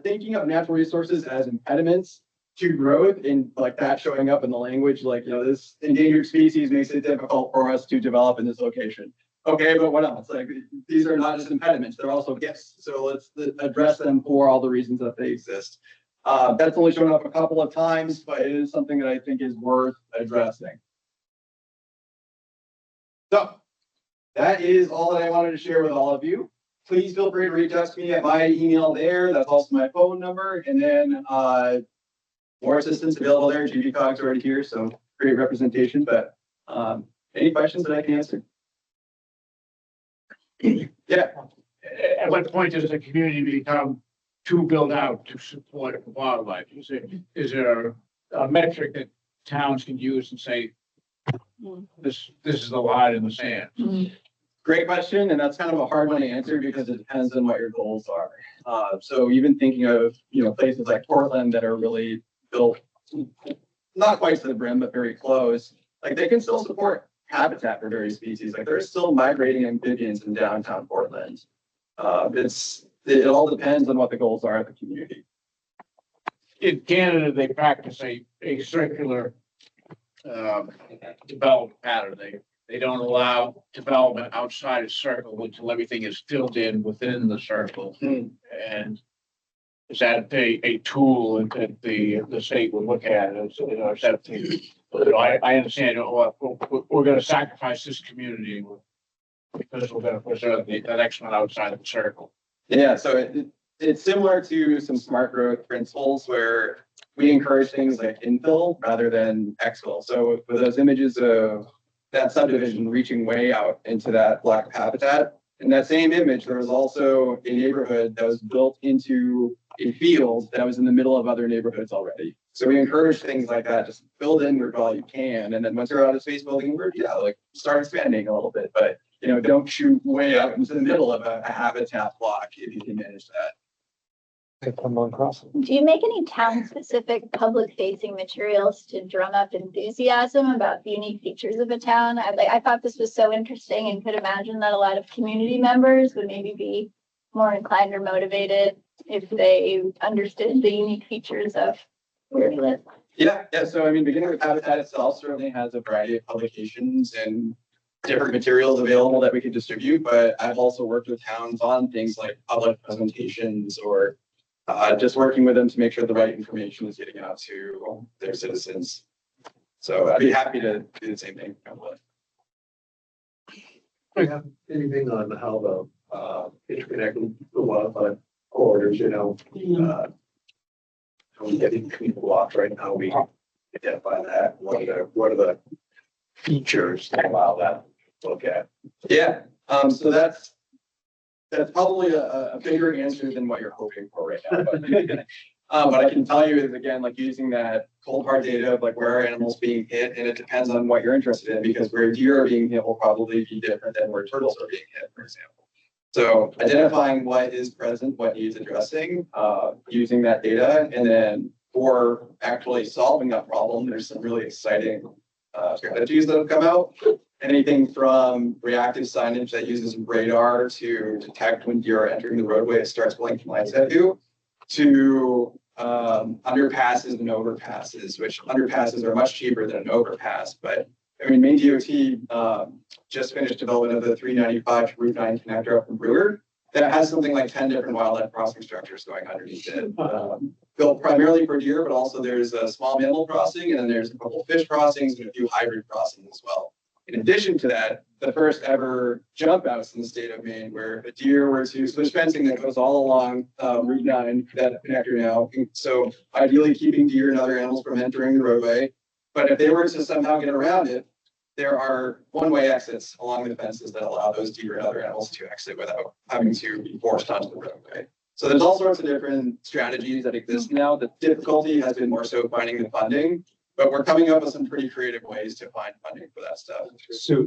thinking of natural resources as impediments to growth, and like that showing up in the language, like, this endangered species makes it difficult for us to develop in this location. Okay, but what else? Like, these are not just impediments, they're also gifts. So let's address them for all the reasons that they exist. That's only shown up a couple of times, but it is something that I think is worth addressing. So that is all that I wanted to share with all of you. Please feel free to reach out to me at my email there. That's also my phone number. And then more assistance available there. GBCOG's already here, so great representation. But any questions that I can answer? Yeah. At what point does the community become too built out to support wildlife? Is there a metric that towns can use and say, this is the line in the sand? Great question, and that's kind of a hard one to answer because it depends on what your goals are. So even thinking of, places like Portland that are really built, not quite to the brim, but very close, like they can still support habitat for various species. Like there's still migrating amphibians in downtown Portland. It all depends on what the goals are of the community. In Canada, they practice a circular development pattern. They don't allow development outside a circle until everything is filled in within the circle. And is that a tool that the state would look at? Is that I understand, we're gonna sacrifice this community because we're gonna preserve the next one outside of the circle. Yeah, so it's similar to some smart growth principles where we encourage things like infill rather than exfil. So with those images of that subdivision reaching way out into that black habitat, in that same image, there was also a neighborhood that was built into a field that was in the middle of other neighborhoods already. So we encourage things like that, just build in where all you can. And then once you're out of space building, start expanding a little bit, but don't shoot way out into the middle of a habitat block if you can manage that. Do you make any town-specific public-facing materials to drum up enthusiasm about the unique features of a town? I thought this was so interesting and could imagine that a lot of community members would maybe be more inclined or motivated if they understood the unique features of where we live. Yeah. So beginning with Habitat itself certainly has a variety of publications and different materials available that we could distribute, but I've also worked with towns on things like public presentations or just working with them to make sure the right information is getting out to their citizens. So I'd be happy to do the same thing. Do you have anything on how the interconnected the wildlife corridors, how we get in between blocks, right? How we identify that? What are the features that allow that to look at? Yeah. So that's probably a bigger answer than what you're hoping for right now. But what I can tell you is, again, like using that cold hard data of like where are animals being hit, and it depends on what you're interested in, because where deer are being hit will probably be different than where turtles are being hit, for example. So identifying what is present, what needs addressing, using that data, and then for actually solving that problem, there's some really exciting strategies that have come out. Anything from reactive signage that uses radar to detect when deer are entering the roadway, it starts blinking lights at you, to underpasses and overpasses, which underpasses are much cheaper than an overpass. But Maine DOT just finished development of the 395 Route 9 connector up in Brewer that has something like 10 different wildlife crossing structures going underneath it. Built primarily for deer, but also there's a small mammal crossing, and then there's a couple of fish crossings and a few hybrid crossings as well. In addition to that, the first ever jump outs in the state of Maine, where a deer were to, so there's fencing that goes all along Route 9, that connector now. So ideally keeping deer and other animals from entering the roadway. But if they were to somehow get around it, there are one-way exits along the fences that allow those deer and other animals to exit without having to be forced onto the roadway. So there's all sorts of different strategies that exist now. The difficulty has been more so finding the funding, but we're coming up with some pretty creative ways to find funding for that stuff. So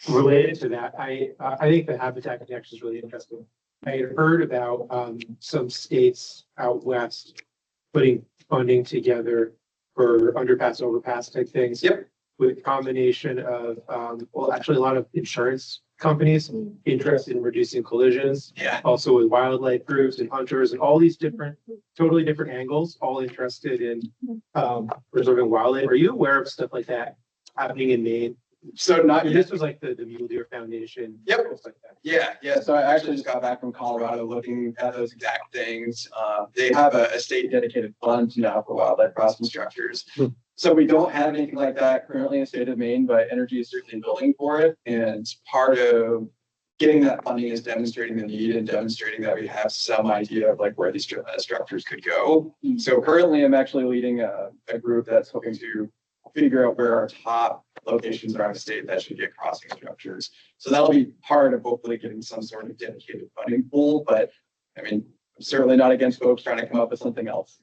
related to that, I think the habitat connection is really interesting. I had heard about some states out west putting funding together for underpass, overpass type things. Yep. With a combination of, actually a lot of insurance companies interested in reducing collisions. Yeah. Also with wildlife groups and hunters and all these different, totally different angles, all interested in preserving wildlife. Are you aware of stuff like that happening in Maine? So not yet. This was like the Mule Deer Foundation. Yep. Like that. Yeah. So I actually just got back from Colorado looking at those exact things. They have a state dedicated fund now for wildlife crossing structures. So we don't have anything like that currently in the state of Maine, but Energy is certainly building for it. And part of getting that funding is demonstrating the need and demonstrating that we have some idea of like where these structures could go. So currently I'm actually leading a group that's hoping to figure out where our top locations around the state that should get crossing structures. So that'll be part of hopefully getting some sort of dedicated funding pool, but I'm certainly not against folks trying to come up with something else.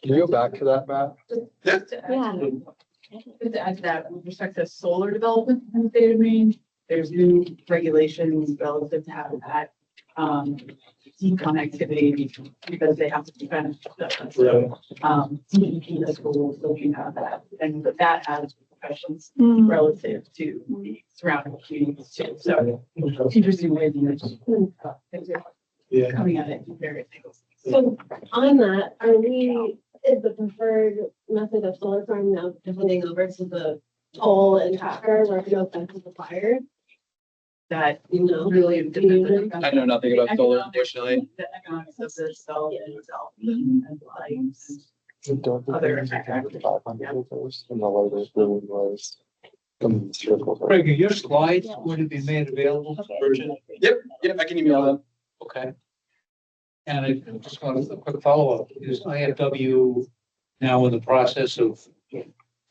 Can you go back to that map? Yeah. Just to add to that, with respect to solar development in the state of Maine, there's new regulations relative to habitat, connectivity, because they have to defend. So, the schools looking at that, and that has repercussions relative to the surrounding communities too. So interesting ways in which things are coming at it in various angles. So on that, is the preferred method of solar farm now pivoting over to the pole and tracker where no fence is required? That, Really depends. I know nothing about solar, unfortunately. The economics of the cell and lights. Other. Craig, are your slides going to be made available to Virgin? Yep, I can email them. Okay. And I just wanted a quick follow-up. Is IFW now in the process of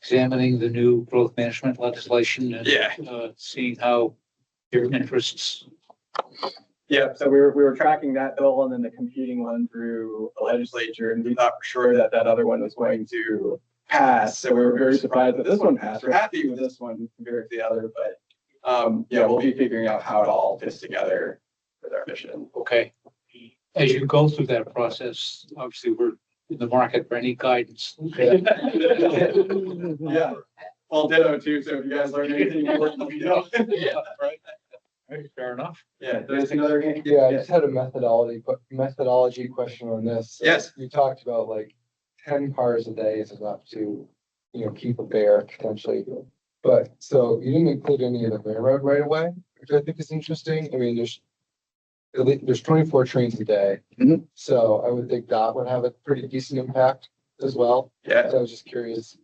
examining the new growth management legislation and seeing how their interests? Yeah, so we were tracking that bill and then the competing one through the legislature, and we thought for sure that that other one was going to pass. So we were very surprised that this one passed. We're happy with this one compared to the other, but yeah, we'll be figuring out how it all fits together with our mission. Okay. As you go through that process, obviously we're in the market for any guidance. Yeah, well, ditto too. So if you guys learn anything, let me know. Right. Fair enough. Yeah, there's another. Yeah, I just had a methodology question on this. Yes. You talked about like 10 cars a day is enough to, keep a bear potentially. But so you didn't include any of the railroad right away, which I think is interesting. I mean, there's 24 trains a day. Mhm. So I would think that would have a pretty decent impact as well. Yeah. So I was just curious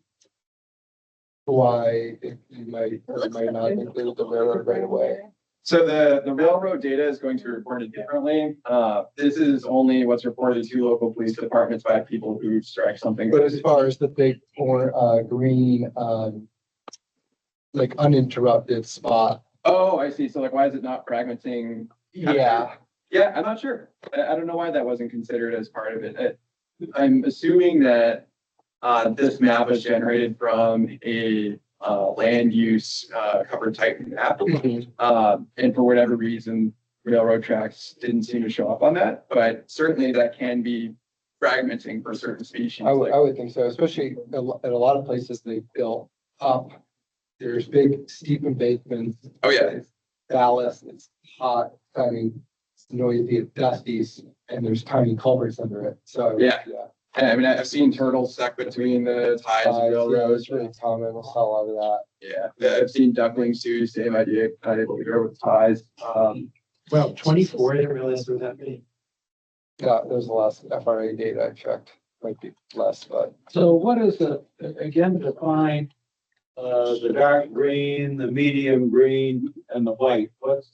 why you might or might not include the railroad right away. So the railroad data is going to be reported differently. This is only what's reported to local police departments by people who strike something. But as far as the big green, like uninterrupted spot. Oh, I see. So like, why is it not fragmenting? Yeah. Yeah, I'm not sure. I don't know why that wasn't considered as part of it. I'm assuming that this map was generated from a land use covered type map. And for whatever reason, railroad tracks didn't seem to show up on that, but certainly that can be fragmenting for certain species. I would think so, especially at a lot of places they built up. There's big steep embankments. Oh, yeah. It's ballast, it's hot, tiny, it's noisy, it's dusty, and there's tiny culverts under it. So Yeah. I mean, I've seen turtles stuck between the ties and railroads. It's really common. We'll saw a lot of that. Yeah, I've seen ducklings too, same idea, not able to go with ties. Well, 24, I didn't realize there were that many. Yeah, there's the last FRA data I checked, might be less, but. So what is again, define the dark green, the medium green, and the white? What's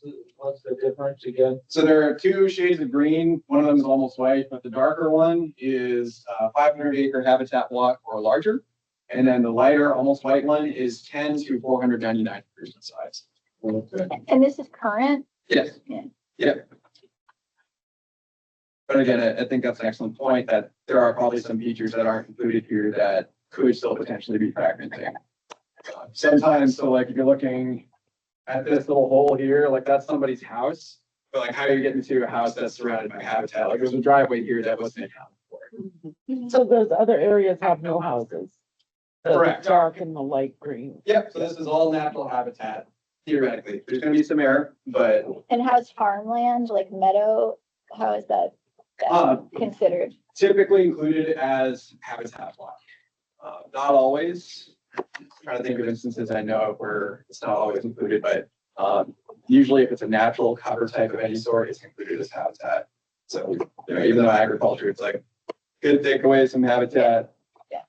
the difference again? So there are two shades of green. One of them is almost white, but the darker one is 500 acre habitat block or larger. And then the lighter, almost white one is 10 to 499 acres in size. Okay. And this is current? Yes. Yeah. But again, I think that's an excellent point that there are probably some features that aren't included here that could still potentially be fragmenting. Sometimes, so like if you're looking at this little hole here, like that's somebody's house, but like how are you getting to a house that's surrounded by habitat? Like there's a driveway here that wasn't accounted for. So those other areas have no houses? The Correct. dark and the light green. Yep, so this is all natural habitat, theoretically. There's gonna be some error, but And how's farmland, like meadow, how is that considered? typically included as habitat block. Not always. I'm trying to think of instances I know of where it's not always included, but usually if it's a natural cover type of any sort, it's included as habitat. So, even though agriculture, it's like, could take away some habitat. Yeah.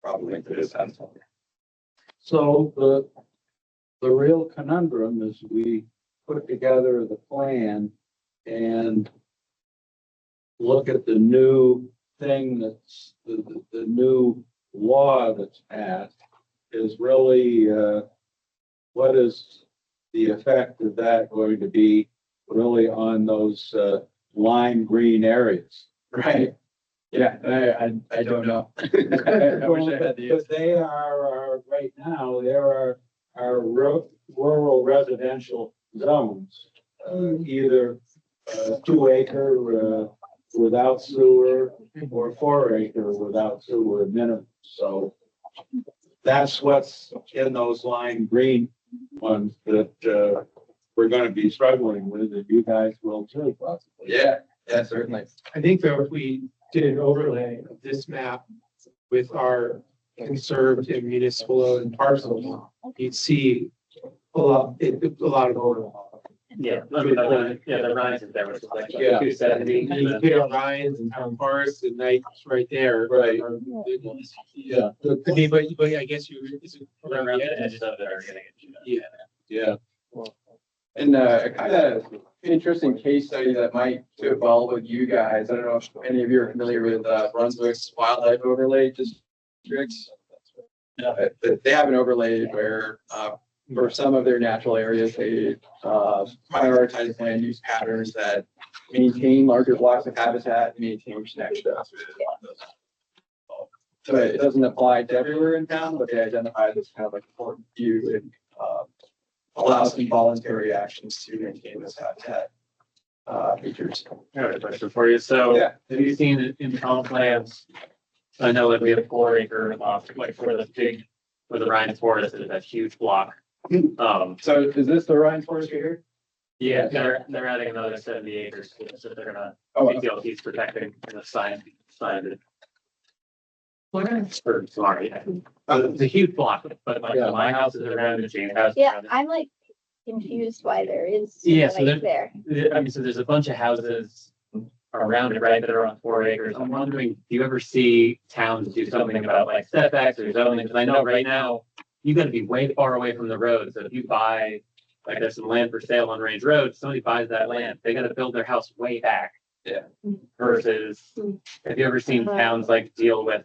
Probably included as habitat. So the real conundrum is we put together the plan and look at the new thing that's the new law that's passed is really what is the effect of that going to be really on those lime green areas? Right. Yeah, I don't know. I wish I had the But they are, right now, there are rural residential zones. Either 2 acre without sewer or 4 acre without sewer minimum. So that's what's in those lime green ones that we're gonna be struggling with, and you guys will too, possibly. Yeah, certainly. I think though, if we did an overlay of this map with our conserved and municipal owned parcels, you'd see a lot of overlap. Yeah, the Ryan's is there, which is like Yeah. 270. And you get on Ryan's and Town Forest and Knight's right there. Right. Yeah, I mean, but I guess you, it's around Around the the edges. edges of it are getting it. Yeah. yeah. And a kind of interesting case study that might fit well with you guys. I don't know if any of you are familiar with Brunswick's wildlife overlay districts. They have an overlay where for some of their natural areas, they prioritize land use patterns that maintain larger blocks of habitat and maintain connection. So it doesn't apply to everywhere in town, but they identify this kind of like important view and allow some voluntary actions to maintain this habitat features. I have a question for you. So Yeah. have you seen it in comp plans? I know that we have 4 acre lots, like for the Ryan Forest, is that huge block. So is this the Ryan Forest here? Yeah, they're adding another 70 acres, so they're gonna, Oh, he's protecting the sign. Or sorry, the huge block, but like Yeah. my house is around it, Jane's house is Yeah, around it. I'm like confused why there is Yeah, so like there. I mean, so there's a bunch of houses around it, right, that are on 4 acres. I'm wondering, do you ever see towns do something about like setbacks or zoning? Because I know right now, you gotta be way far away from the road. So if you buy, like there's some land for sale on Range Road, somebody buys that land, they gotta build their house way back. Yeah. Versus, have you ever seen towns like deal with,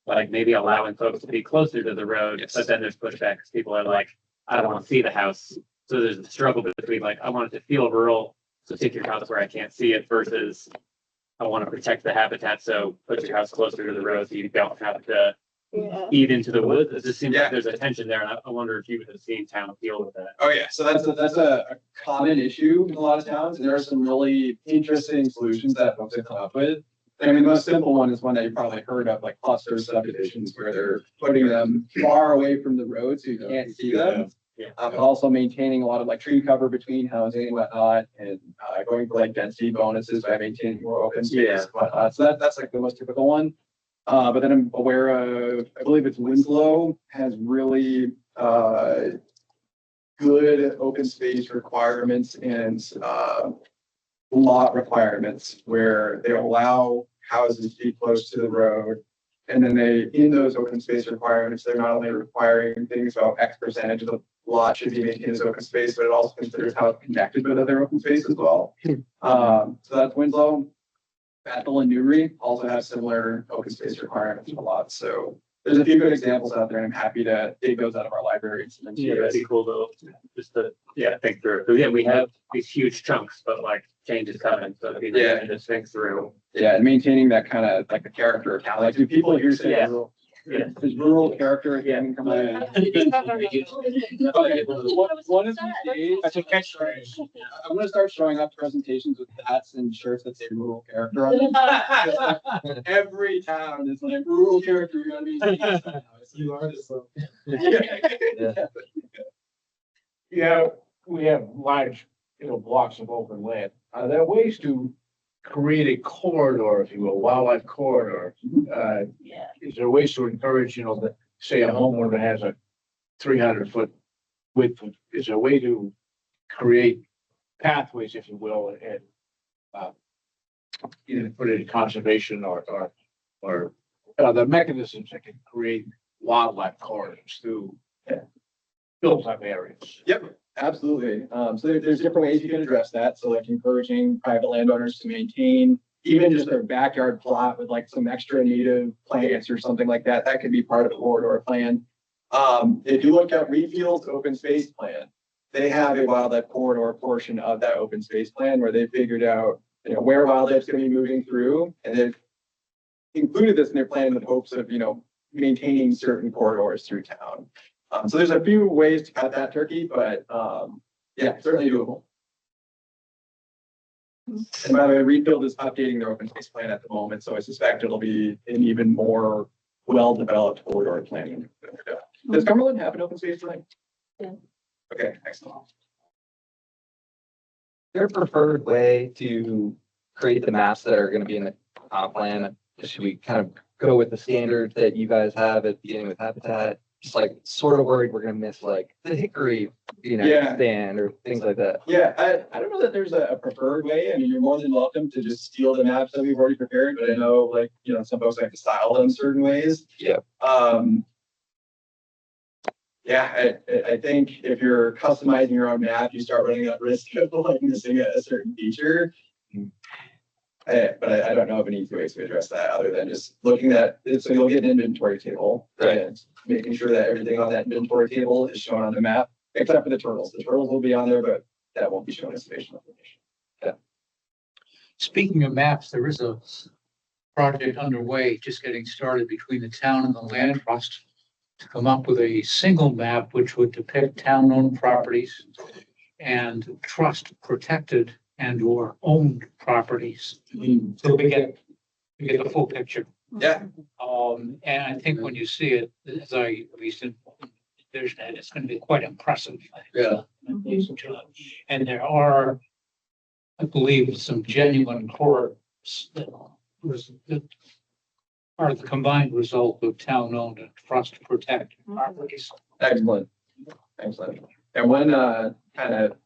like maybe allowing folks to be closer to the road, but then there's pushback because people are like, I don't want to see the house. So there's a struggle between like, I want it to feel rural, so take your house where I can't see it versus I want to protect the habitat, so put your house closer to the road so you don't have to eat into the woods. It just seems like there's a tension there, and I wonder if you would have seen town deal with that. Oh, yeah. So that's a common issue in a lot of towns. And there are some really interesting solutions that folks have come up with. I mean, the most simple one is one that you probably heard of, like cluster subdivisions, where they're putting them far away from the road so you can't see them. But also maintaining a lot of like tree cover between housing and whatnot, and going for like density bonuses by maintaining more open space and whatnot. So that's like the most typical one. But then I'm aware of, I believe it's Winslow has really good open space requirements and lot requirements where they allow houses to be close to the road. And then in those open space requirements, they're not only requiring things about X percentage of the lot should be maintained as open space, but it also considers how it's connected with other open space as well. So that's Winslow. Bethel and Newry also have similar open space requirements for lots. So there's a few good examples out there, and I'm happy to dig those out of our library. And send them to you That'd guys. be cool though, just to, think through. 'Cause, we have these huge chunks, but like change is coming, so if you just think through. Yeah, and maintaining that kind of like the character of town. Like, do people here say rural? Yeah. Is rural character again come in? Okay, one of these days, That's a catchphrase. I'm gonna start showing up presentations with hats and shirts that say rural character on them. Every town is like rural character, you gotta be. You are the. Yeah, we have large, blocks of open land. Are there ways to create a corridor, if you will, wildlife corridor? Is there ways to encourage, say a homeowner has a 300-foot width, is there a way to create pathways, if you will, and either put it in conservation or the mechanisms that can create wildlife corridors through built up areas? Yep, absolutely. So there's different ways you can address that. So like encouraging private landowners to maintain even just their backyard plot with like some extra native plants or something like that. That could be part of a corridor plan. If you look at Reedfield's open space plan, they have a wildlife corridor portion of that open space plan where they figured out, where wildlife's going to be moving through, and they've included this in their plan in the hopes of, maintaining certain corridors through town. So there's a few ways to cut that turkey, but, yeah, certainly doable. And by the way, Reedfield is updating their open space plan at the moment, so I suspect it'll be an even more well-developed corridor planning. Does Cumberland have an open space plan? Yeah. Okay, excellent. Their preferred way to create the maps that are gonna be in the comp plan? Should we kind of go with the standard that you guys have at beginning with Habitat? Just like sort of worried we're gonna miss like the hickory, Yeah. stand or things like that. Yeah, I don't know that there's a preferred way. I mean, you're more than welcome to just steal the maps that we've already prepared, but I know like, some folks like to style them certain ways. Yeah. Yeah, I think if you're customizing your own map, you start running that risk of like missing a certain feature. But I don't know of any easy ways to address that other than just looking at, so you'll get an inventory table. And making sure that everything on that inventory table is shown on the map, except for the turtles. The turtles will be on there, but that won't be shown as spatial information. Yeah. Speaking of maps, there is a project underway, just getting started between the town and the land trust to come up with a single map which would depict town-owned properties and trust protected and or owned properties. So we get the full picture. Yeah. And I think when you see it, as I at least envision it, it's going to be quite impressive. Yeah. And there are, I believe, some genuine corridors that are the combined result of town-owned and trust protected properties. Excellent. Excellent. And one kind of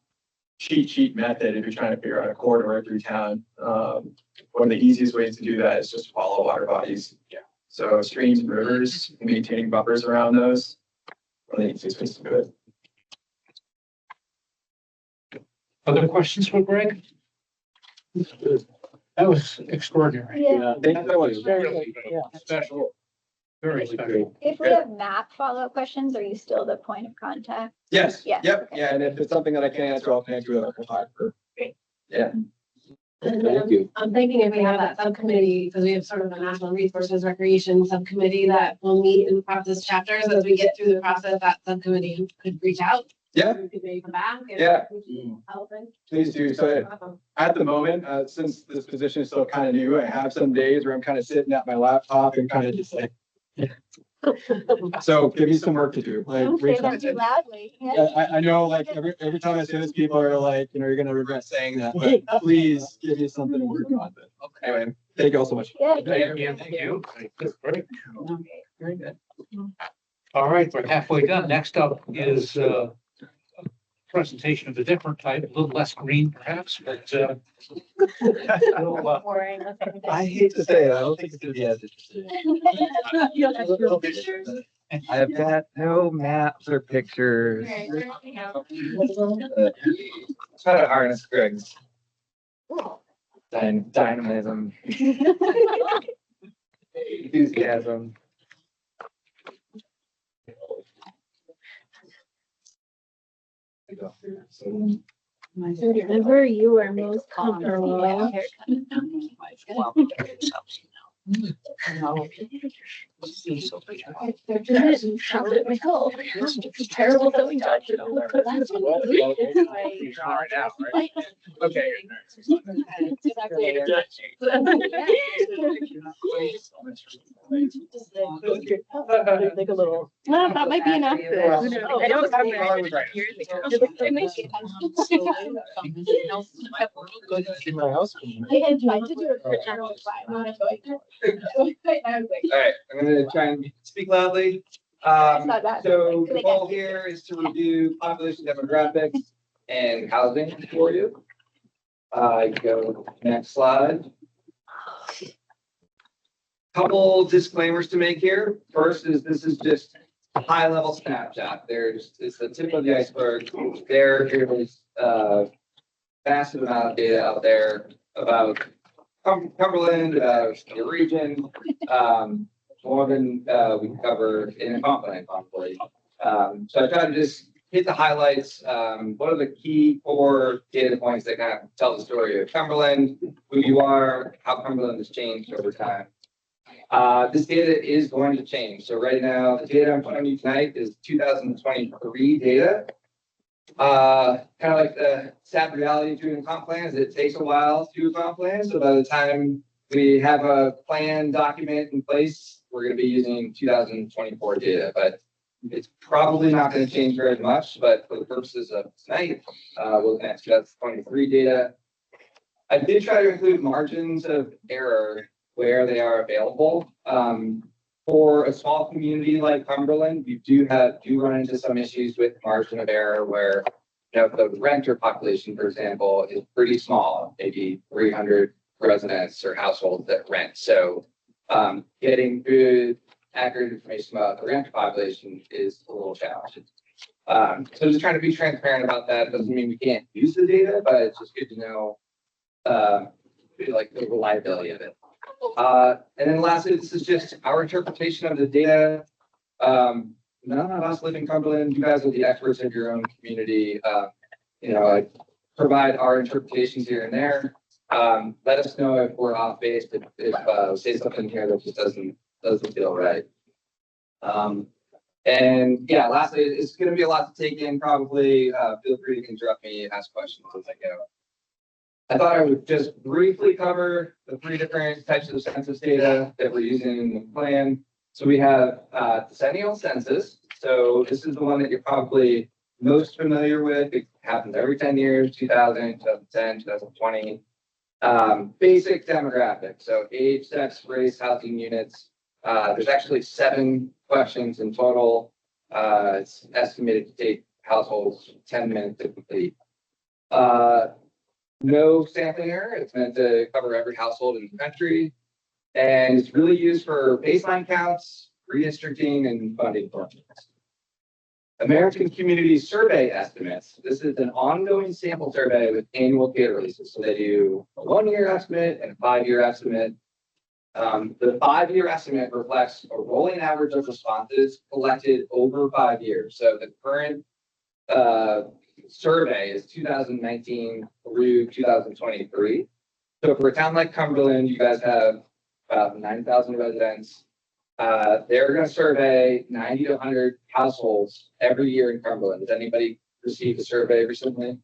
cheat sheet method, if you're trying to figure out a corridor through town, one of the easiest ways to do that is just follow water bodies. Yeah. So streams and rivers, maintaining buffers around those, one of the easiest ways to do it. Other questions for Greg? That was extraordinary. Yeah. Thank you so much. Special, very special. If we have map follow-up questions, are you still the point of contact? Yes. Yeah. Yep. Yeah. And if it's something that I can't answer, I'll connect you with a photographer. Great. Yeah. Thank you. I'm thinking if we have that subcommittee, because we have sort of a National Resources Recreation Subcommittee that will meet and process chapters as we get through the process, that subcommittee could reach out. Yeah. We could maybe come back. and Yeah. help them. Please do. So at the moment, since this position is still kind of new, I have some days where I'm kind of sitting at my laptop and kind of just like, so give me some work to do. Like, Don't say reach that out. too loudly. Yeah, I know, like, every time I say this, people are like, you're gonna regret saying that, but please give me something to work on. But anyway, thank you all so much. Yeah. Thank you. Great. Very good. All right, we're halfway done. Next up is a presentation of a different type, a little less green perhaps, but Boring. I hate to say it, I don't think it's gonna be as interesting. I've got no maps or pictures. Try to harness Greg's dynamism, enthusiasm. Whenever you are most comfortable. Terrible doing Okay. Like a little. No, that might be enough. I know it's In my house. I had tried to do a picture of All right, I'm gonna try and speak loudly. not bad. So the goal here is to review population demographics and housing for you. Go next slide. Couple disclaimers to make here. First is this is just a high level snapshot. It's the tip of the iceberg. There is massive amount of data out there about Cumberland, about the region, more than we can cover in a comp-plan probably. So I tried to just hit the highlights. What are the key core data points that kind of tell the story of Cumberland, who you are, how Cumberland has changed over time. This data is going to change. So right now, the data I'm showing you tonight is 2023 data. Kind of like the sad reality of doing a comp plan is it takes a while to do a comp plan. So by the time we have a plan document in place, we're going to be using 2024 data, but it's probably not going to change very much. But for the purposes of tonight, we're looking at 2023 data. I did try to include margins of error where they are available. For a small community like Cumberland, we do run into some issues with margin of error where, you know, the renter population, for example, is pretty small, maybe 300 residents or households that rent. So getting good, accurate information about the renter population is a little challenging. So just trying to be transparent about that. Doesn't mean we can't use the data, but it's just good to know like the reliability of it. And then lastly, this is just our interpretation of the data. None of us live in Cumberland. You guys are the experts of your own community. You know, I provide our interpretations here and there. Let us know if we're off base, if we say something here that just doesn't feel right. And yeah, lastly, it's going to be a lot to take in. Probably feel free to interrupt me, ask questions as I go. I thought I would just briefly cover the 3 different types of census data that we're using in the plan. So we have decennial census. So this is the one that you're probably most familiar with. It happens every 10 years, 2000, 2010, 2020. Basic demographics. So age, sex, race, housing units. There's actually 7 questions in total. It's estimated to take households 10 minutes to complete. No sampling error. It's meant to cover every household in the country. And it's really used for baseline counts, redistricting, and funding purposes. American Community Survey estimates. This is an ongoing sample survey with annual data releases. So they do a 1-year estimate and a 5-year estimate. The 5-year estimate reflects a rolling average of responses collected over 5 years. So the current survey is 2019 through 2023. So for a town like Cumberland, you guys have about 9,000 residents. They're going to survey 90 to 100 households every year in Cumberland. Has anybody received a survey recently?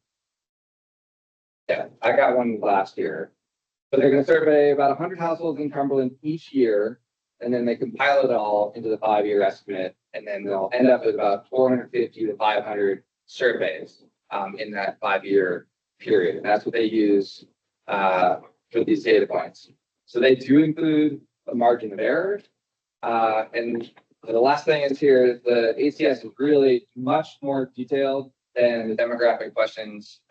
Yeah, I got one last year. But they're going to survey about 100 households in Cumberland each year, and then they compile it all into the 5-year estimate, and then they'll end up with about 450 to 500 surveys in that 5-year period. And that's what they use for these data points. So they do include a margin of error. And the last thing is here, the ACS is really much more detailed than the demographic questions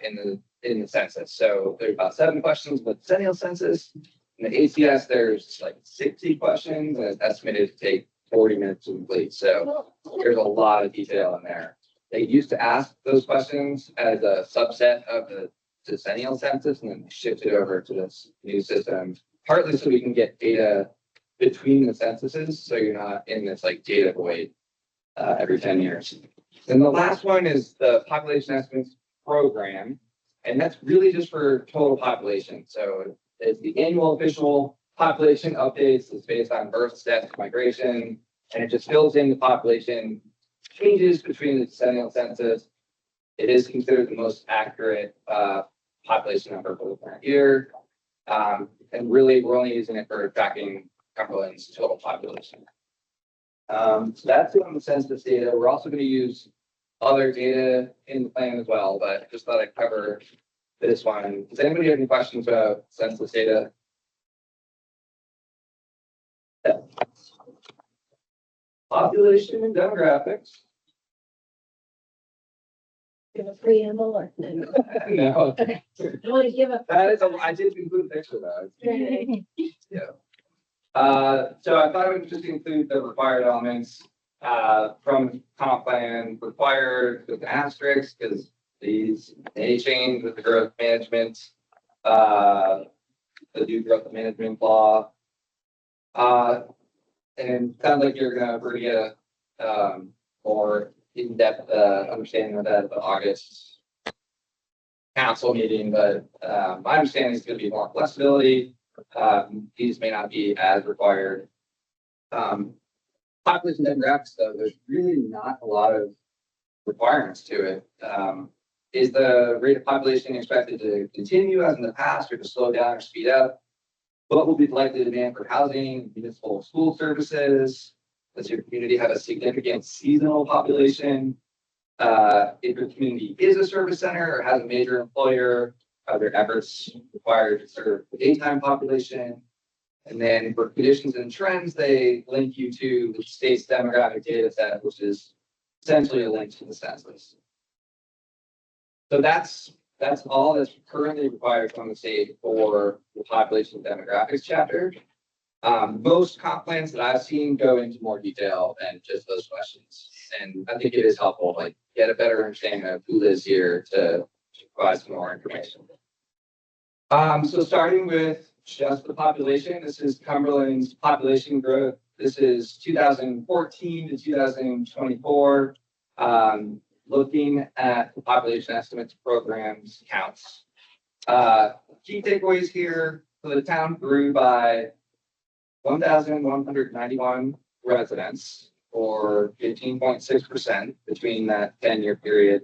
in the census. So there's about 7 questions in the decennial census. In the ACS, there's like 60 questions, and it's estimated to take 40 minutes to complete. So there's a lot of detail in there. They used to ask those questions as a subset of the decennial census, and then shifted over to this new system, partly so we can get data between the censuses, so you're not in this like data void every 10 years. And the last one is the population estimates program, and that's really just for total population. So it's the annual official population updates. It's based on births, deaths, migration, and it just fills in the population changes between the decennial census. It is considered the most accurate population number for the current year. And really, we're only using it for tracking Cumberland's total population. So that's it on the census data. We're also going to use other data in the plan as well, but just thought I'd cover this one. Does anybody have any questions about census data? Yeah. Population and demographics. Give a preamble or no? No. Okay. I want to give a. That is, I did include a picture of that. Yeah. So I thought I would just include the required elements from comp plan, required with asterisks, because these may change with the growth management, the new growth management law. And sounds like you're gonna bring a more in-depth understanding of that at the August council meeting, but my understanding is going to be more flexibility, These may not be as required. Population demographics, though, there's really not a lot of requirements to it. Is the rate of population expected to continue as in the past or to slow down or speed up? What will be the likely demand for housing, municipal school services? Does your community have a significant seasonal population? If your community is a service center or has a major employer, are there efforts required to serve the daytime population? And then for conditions and trends, they link you to the state's demographic data set, which is essentially a link to the census. So that's all that's currently required from the state for the population demographics chapter. Most comp plans that I've seen go into more detail than just those questions. And I think it is helpful, like get a better understanding of who lives here to provide some more information. So starting with just the population, this is Cumberland's population growth. This is 2014 to 2024. Looking at the population estimates, programs, counts. Key takeaways here, so the town grew by 1,191 residents, or 15.6% between that 10-year period.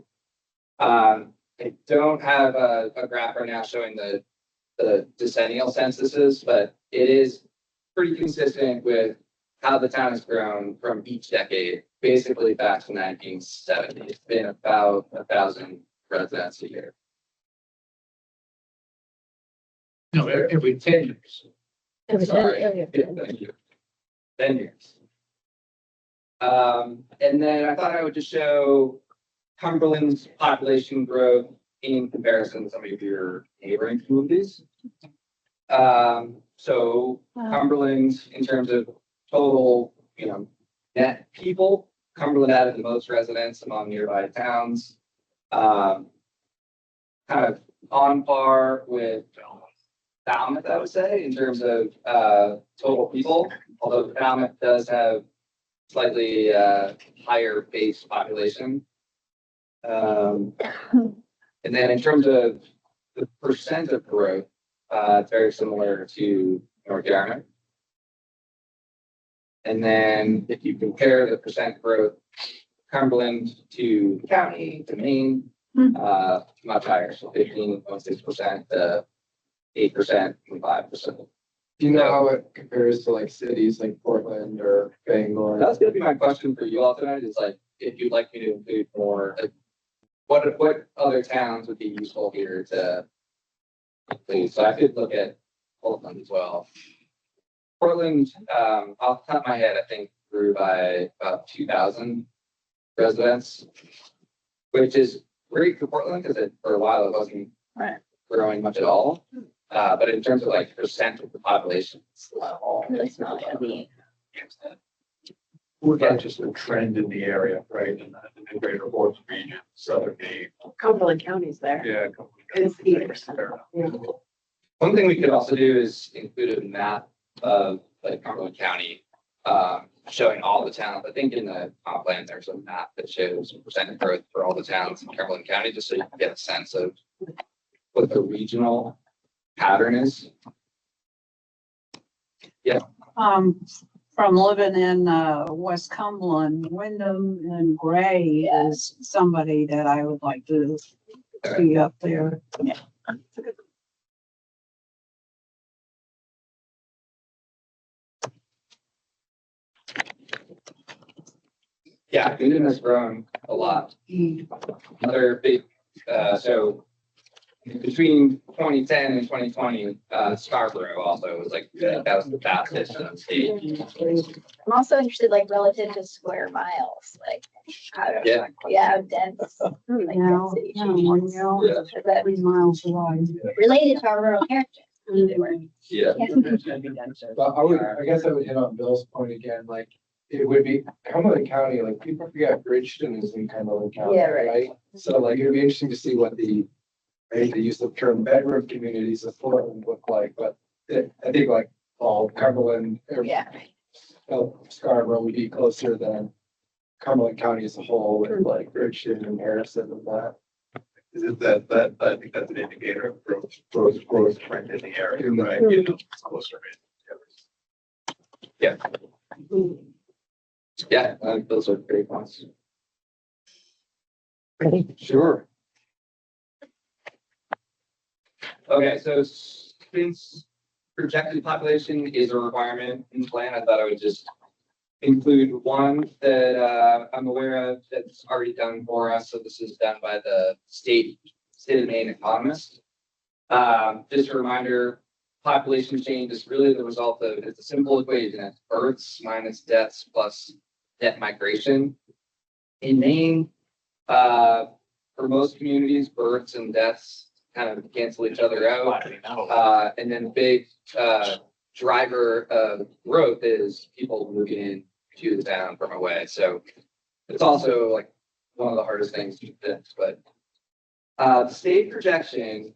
I don't have a graph right now showing the decennial censuses, but it is pretty consistent with how the town has grown from each decade, basically back to 1970. It's been about 1,000 residents a year. No, every 10 years. Sorry. Yeah, thank you. 10 years. And then I thought I would just show Cumberland's population growth in comparison to some of your neighboring communities. So Cumberland, in terms of total, net people, Cumberland added the most residents among nearby towns. Kind of on par with Falmouth, I would say, in terms of total people, although Falmouth does have slightly higher base population. And then in terms of the percent of growth, it's very similar to North Yarmouth. And then if you compare the percent growth, Cumberland to county to Maine, much higher, so 15.6% to 8% and 5%. Do you know how it compares to like cities like Portland or Bangor? That's gonna be my question for you all tonight, is like, if you'd like me to include more, like, what other towns would be useful here to include? So I could look at Portland as well. Portland, off the top of my head, I think grew by about 2,000 residents, which is great for Portland because for a while it wasn't growing much at all. But in terms of like percent of the population, it's Really small. We're not just a trend in the area, right? In the greater Portland region, southern Maine. Cumberland County's there. Yeah. It's 8%. Yeah. one thing we could also do is include a map of like Cumberland County, showing all the towns. I think in the comp plan, there's a map that shows percent growth for all the towns in Cumberland County, just so you can get a sense of what the regional pattern is. Yeah. From living in West Cumberland, Wyndham and Gray is somebody that I would like to see up there. Yeah. Yeah, Wyndham has grown a lot. Another big, so between 2010 and 2020, Scarborough also was like, that was the fastest in the state. I'm also interested, like, relative to square miles, like, how, how dense, like, density changes. Is that 3 miles wide. related to our rural heritage? Yeah. But I guess I would hit on Bill's point again, like, it would be Cumberland County, like, people forget Bridgeton is in Cumberland County, Yeah, right. right? So like, it'd be interesting to see what the, I hate to use the term bedroom communities of Portland look like, but I think like all Cumberland, or Scarborough would be closer than Cumberland County as a whole, with like Bridgeton and Harrison and that. I think that's an indicator of growth trend in the area, right? You know, it's closer in. Yeah, those are great points. Sure. Okay, so since projected population is a requirement in the plan, I thought I would just include one that I'm aware of that's already done for us. So this is done by the state of Maine economist. Just a reminder, population change is really the result of, it's a simple equation. It's births minus deaths plus net migration. In Maine, for most communities, births and deaths kind of cancel each other out. And then the big driver of growth is people moving in to the town from away. So it's also like one of the hardest things to fix. But the state projection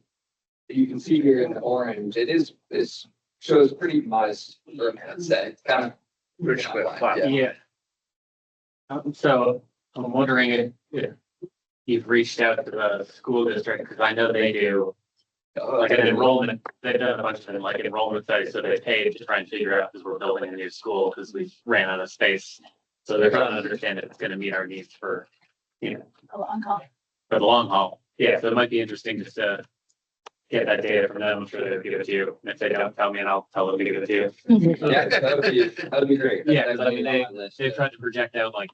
that you can see here in the orange, it shows pretty modest growth, let's say. It's kind of Yeah. So I'm wondering if you've reached out to the school district, because I know they do like an enrollment, they've done a bunch of them, like enrollment studies, so they paid to try and figure out, because we're building a new school, because we ran out of space. So they're trying to understand if it's gonna meet our needs for, you know, A long haul. for the long haul. Yeah, so it might be interesting just to get that data from them. I'm sure they'll give it to you. And if they don't tell me, and I'll tell them to give it to you. Yeah, that would be great. Yeah, because I mean, they've tried to project out like,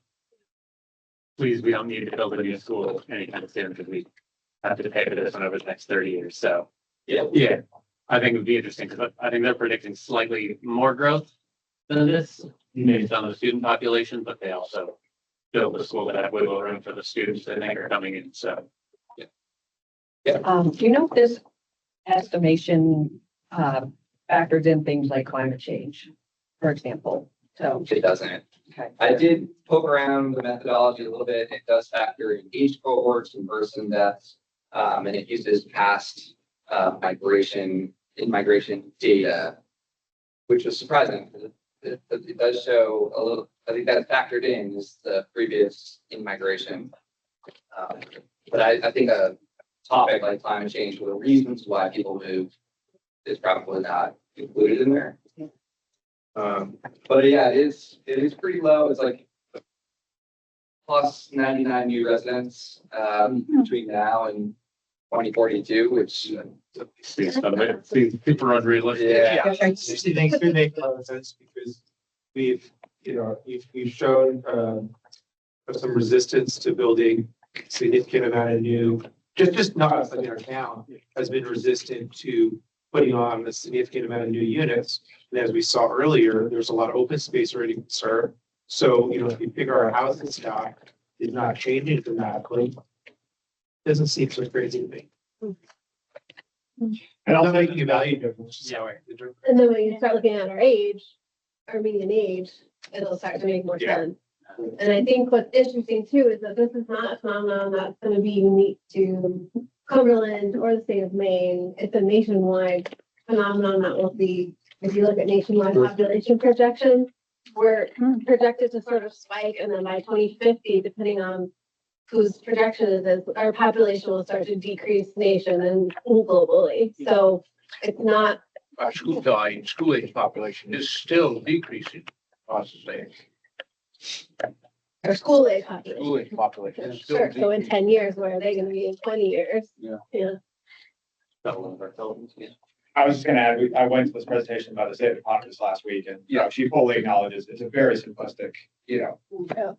please, we don't need to build a new school anytime soon, because we have to pay for this one over the next 30 years. So, yeah, I think it would be interesting, because I think they're predicting slightly more growth than this based on the student population, but they also build a school that have wiggle room for the students that they think are coming in. So, Do you know if this estimation factors in things like climate change, for example? So it doesn't. Okay. I did poke around the methodology a little bit. It does factor in age cohorts and births and deaths. And it uses past migration data, which was surprising. It does show a little, I think that's factored in is the previous in-migration. But I think a topic like climate change, or the reasons why people move, is probably not included in there. But yeah, it is pretty low. It's like plus 99 new residents between now and 2042, which seems super unrealistic. Yeah. Actually, thanks for making a lot of sense, because we've shown some resistance to building significant amount of new, just not us, like in our town, has been resistant to putting on a significant amount of new units. And as we saw earlier, there's a lot of open space already served. So, if you figure our housing stock is not changing dramatically, doesn't seem so crazy to me. And also making a value difference. So And then when you start looking at our median age, it'll start to make more sense. And I think what's interesting too is that this is not a phenomenon that's going to be unique to Cumberland or the state of Maine. It's a nationwide phenomenon that will be, if you look at nationwide population projections, we're projected to sort of spike, and then by 2050, depending on whose projection it is, our population will start to decrease nation and globally. So it's not. Our school age population is still decreasing. Our school age population. School age population is still Sure, so in decreasing. 10 years, where are they gonna be in 20 years? Yeah. I was just gonna add, I went to this presentation by the state economist last week, and, she fully acknowledges it's a very simplistic,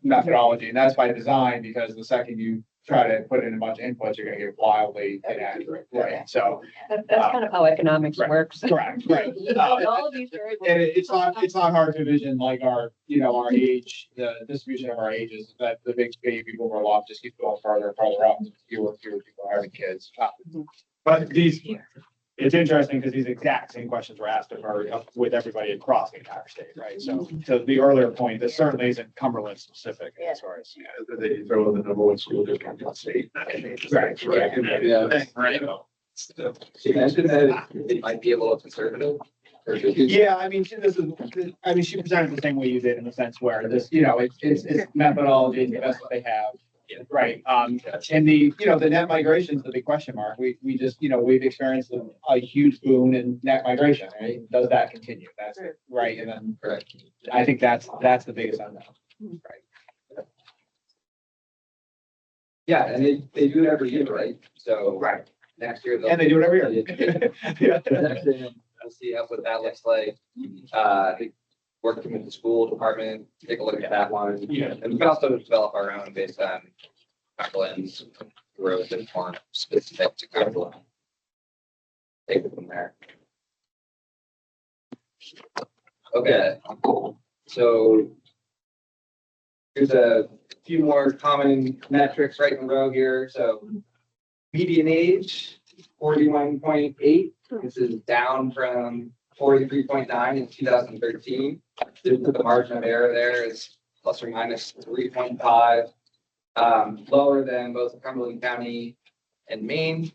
methodology, and that's by design, because the second you try to put in a bunch of inputs, you're gonna get wildly inaccurate, right? So. that's kind of how economics works. Correct, right. All of these variables. And it's not hard to envision, like our age, the distribution of our ages, that the big baby boomer lot just keeps going farther and farther up, and fewer people are having kids. But it's interesting, because these exact same questions were asked with everybody across the entire state, right? So to the earlier point, this certainly isn't Cumberland specific as far as. They throw in the number one school district in the state. Right. Yeah. Right. She mentioned that it might be a little conservative. Yeah, I mean, she presented the same way you did, in the sense where this, it's methodology, it's the best that they have. Right, and the, the net migration is the big question mark. We just, we've experienced a huge boom in net migration, right? Does that continue? That's right, and then. Correct. I think that's the biggest unknown. Right. Yeah, and they do it every year, right? So. Right. Next year. And they do it every year. Next year, we'll see what that looks like. I think working with the school department, take a look at that one. Yeah. And we can also develop our own based on Cumberland's growth and farm specific to Cumberland. Take it from there. Okay, so here's a few more common metrics right in a row here. So median age, 41.8. This is down from 43.9 in 2013. The margin of error there is plus or minus 3.5, lower than both Cumberland County and Maine.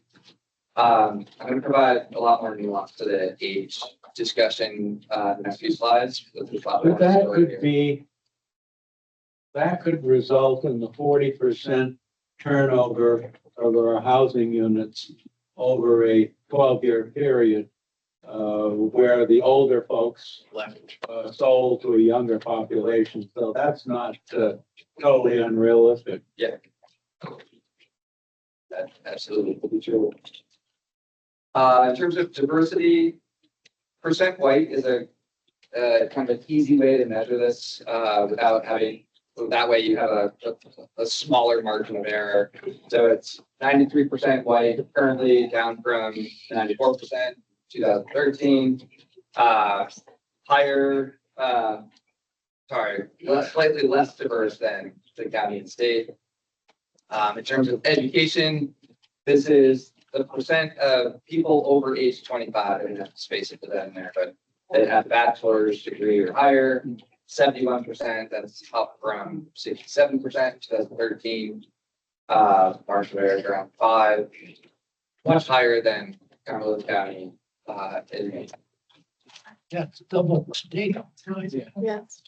I'm going to provide a lot more nuance to the age discussion the next few slides. But that could result in the 40% turnover of our housing units over a 12-year period, where the older folks sold to a younger population. So that's not totally unrealistic. Yeah. That absolutely could be true. In terms of diversity, percent white is a kind of an easy way to measure this without having, that way you have a smaller margin of error. So it's 93% white, currently down from 94%, 2013. Higher, slightly less diverse than the county and state. In terms of education, this is the percent of people over age 25. I didn't have to space it to that in there, but they have bachelor's degree or higher. 71%. That's up from 67% in 2013. Marshall area around 5, much higher than Cumberland County. That's double state. Yes.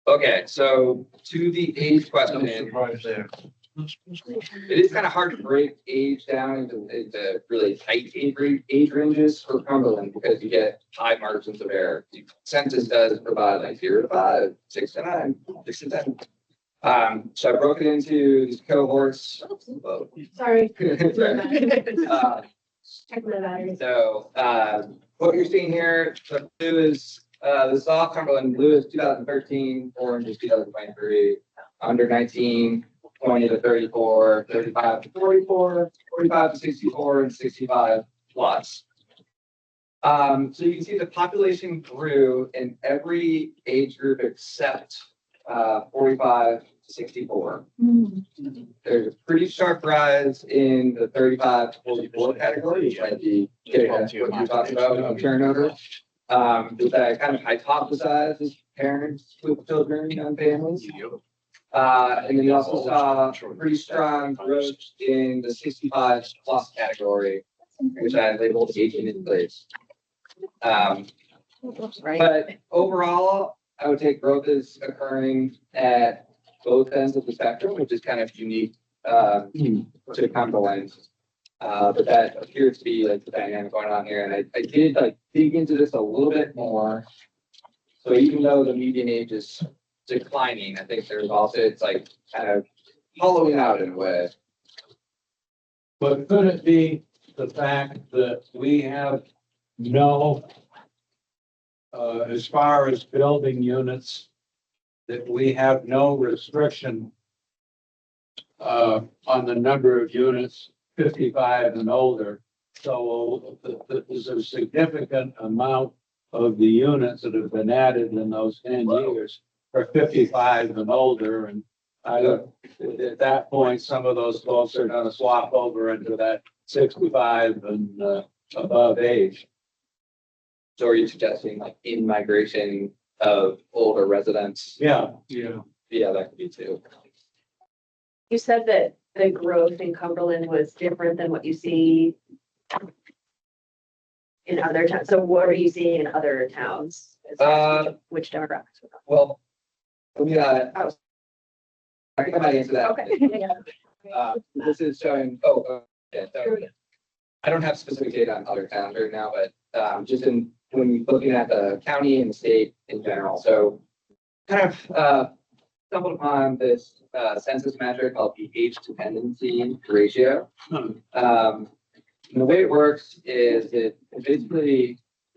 Okay, so to the age question, it is kind of hard to break age down into really tight age ranges for Cumberland because you get high margins of error. The census does provide like 0 to 5, 6 to 9, 6 to 10. So I broke it into these cohorts. Whoa. Sorry. Check my battery. So what you're seeing here, the blue is the soft Cumberland. Blue is 2013, orange is 2023. Under 19, 20 to 34, 35 to 44, 45 to 64, and 65 plus. So you can see the population grew in every age group except 45 to 64. There's a pretty sharp rise in the 35 to 44 category, which might be what you're talking about, turnover. That I kind of hypothesize as parents with children and families. And then you also saw pretty strong growth in the 65 plus category, which I labeled aging in place. But overall, I would take growth is occurring at both ends of the spectrum, which is kind of unique to Cumberland. But that appears to be like the dynamic going on here. And I did like dig into this a little bit more. So even though the median age is declining, I think there's also, it's like kind of hollowing out in a way. But could it be the fact that we have no, as far as building units, that we have no restriction on the number of units 55 and older? So there's a significant amount of the units that have been added in those 10 years for 55 and older. And at that point, some of those folks are going to swap over into that 65 and above age. So are you suggesting like in migration of older residents? Yeah. Yeah, that could be too. You said that the growth in Cumberland was different than what you see in other towns. So what are you seeing in other towns? Which demographics? Well, we I think I might answer that. Okay. This is showing, yeah, so I don't have specific data on other towns right now, but just when looking at the county and the state in general. So kind of stumbled upon this census metric called the age dependency ratio. And the way it works is it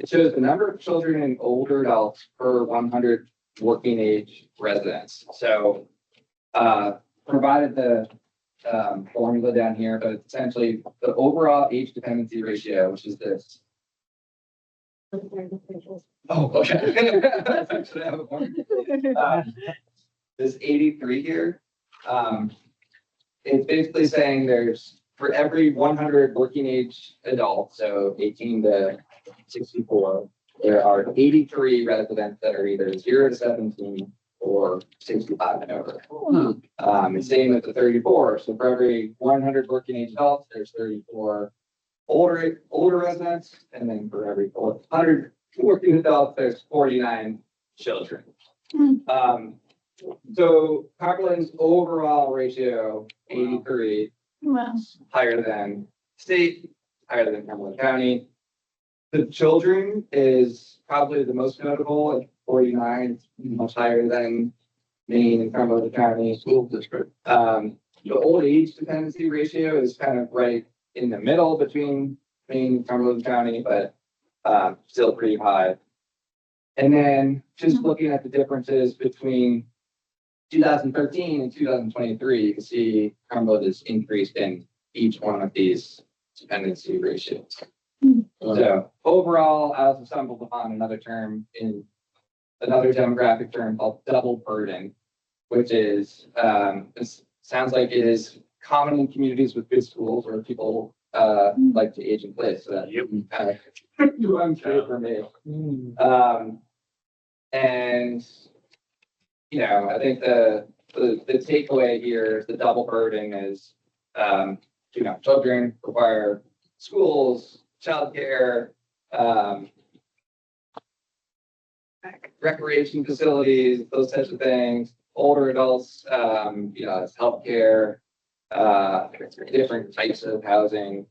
shows the number of children and older adults per 100 working age residents. So provided the formula down here, but it's essentially the overall age dependency ratio, which is this. Oh, okay. Should I have a point? This 83 here. It's basically saying there's for every 100 working age adults, so 18 to 64, there are 83 residents that are either 0 to 17 or 65 and over. And same with the 34. So for every 100 working age adults, there's 34 older residents, and then for every 100 working adults, there's 49 children. So Cumberland's overall ratio, 83, Wow. higher than state, higher than Cumberland County. The children is probably the most notable at 49, much higher than Maine and Cumberland County School District. The old age dependency ratio is kind of right in the middle between Maine and Cumberland County, but still pretty high. And then just looking at the differences between 2013 and 2023, you can see Cumberland has increased in each one of these dependency ratios. So overall, I also stumbled upon another demographic term called double burden, which is, this sounds like it is common in communities with good schools where people like to age in place. So that kind of unfair for me. And you know, I think the takeaway here is the double burden is, you know, children require schools, childcare, recreation facilities, those types of things. Older adults, you know, it's healthcare, different types of housing,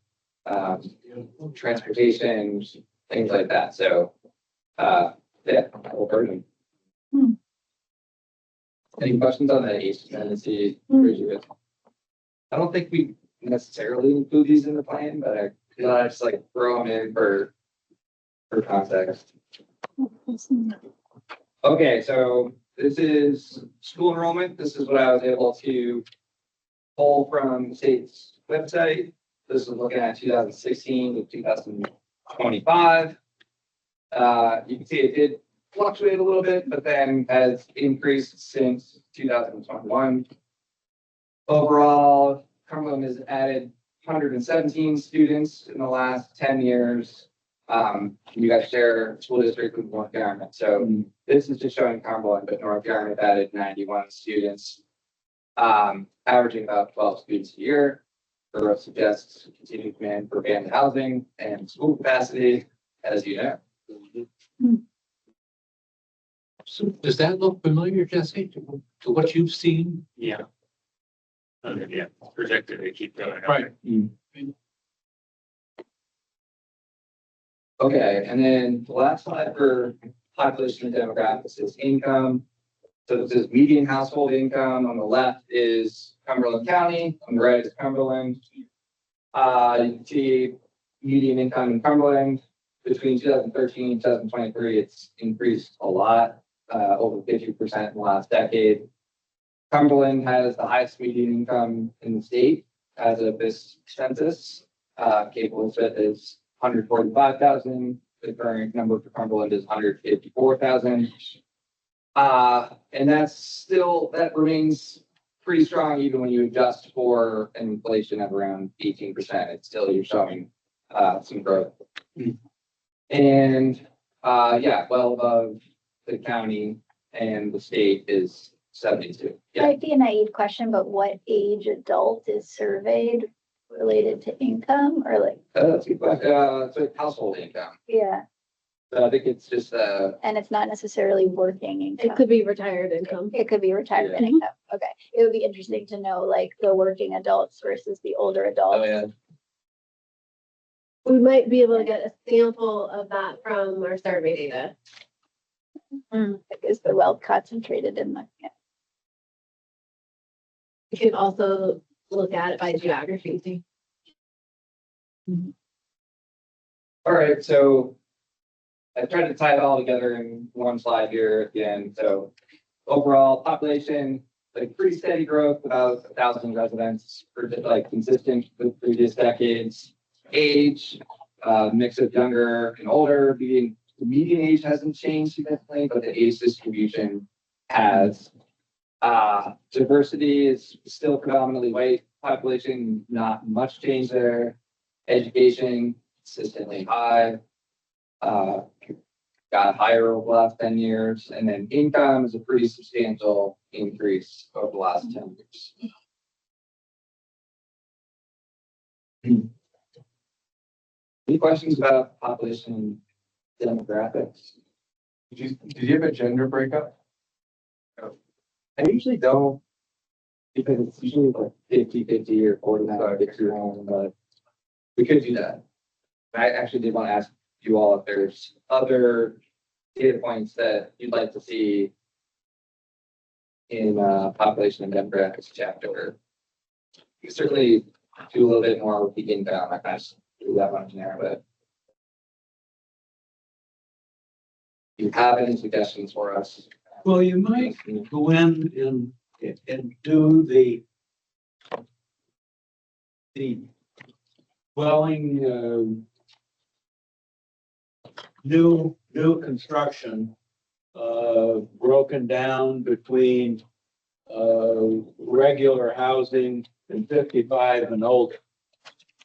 transportation, things like that. So, yeah, double burden. Any questions on the age dependency ratio? I don't think we necessarily include these in the plan, but I just like throw them in for context. Okay, so this is school enrollment. This is what I was able to pull from the state's website. This is looking at 2016 to 2025. You can see it did fluctuate a little bit, but then has increased since 2021. Overall, Cumberland has added 117 students in the last 10 years. You guys share a school district with North Yarmouth. So this is just showing Cumberland, but North Yarmouth added 91 students, averaging about 12 students a year. Growth suggests continued demand for abandoned housing and school capacity, as you know. So does that look familiar, Jesse, to what you've seen? Yeah. Yeah, it's projected to keep going. Right. Okay, and then the last slide for population and demographics is income. So this is median household income. On the left is Cumberland County, on the right is Cumberland. You can see median income in Cumberland between 2013 and 2023, it's increased a lot, over 50% in the last decade. Cumberland has the highest median income in the state as of this census. Cape Elizabeth is 145,000. The current number for Cumberland is 154,000. And that remains pretty strong even when you adjust for inflation of around 18%. It's still, you're showing some growth. And yeah, well above the county and the state is 72. Yeah. Might be a naive question, but what age adult is surveyed related to income or like? That's a good question. It's like household income. Yeah. So I think it's just, And it's not necessarily working It income. could be retired income. It could be retirement income. Okay. It would be interesting to know like the working adults versus the older oh adults. yeah, We might be able to get a sample of that from our survey data. Is the wealth concentrated in the, yeah. We can also look at it by geography. all right, so I tried to tie it all together in one slide here at the end, so overall population, like pretty steady growth, about 1,000 residents, like consistent with previous decades. Age, mix of younger and older, the median age hasn't changed significantly, but the age distribution has. Diversity is still predominantly white population, not much change there. Education consistently high. Got higher over the last 10 years, and then income is a pretty substantial increase over the last 10 years. Any questions about population demographics? Did you have a gender breakup? I usually don't, because it's usually like 50-50 or 49-51, but we could do that. I actually did want to ask you all if there's other data points that you'd like to see in population and demographics chapter. You can certainly do a little bit more with the income. I kind of do that one in there, but if you have any suggestions for us? Well, you might go in and do the dwelling, new construction, broken down between, regular housing and 55 and older.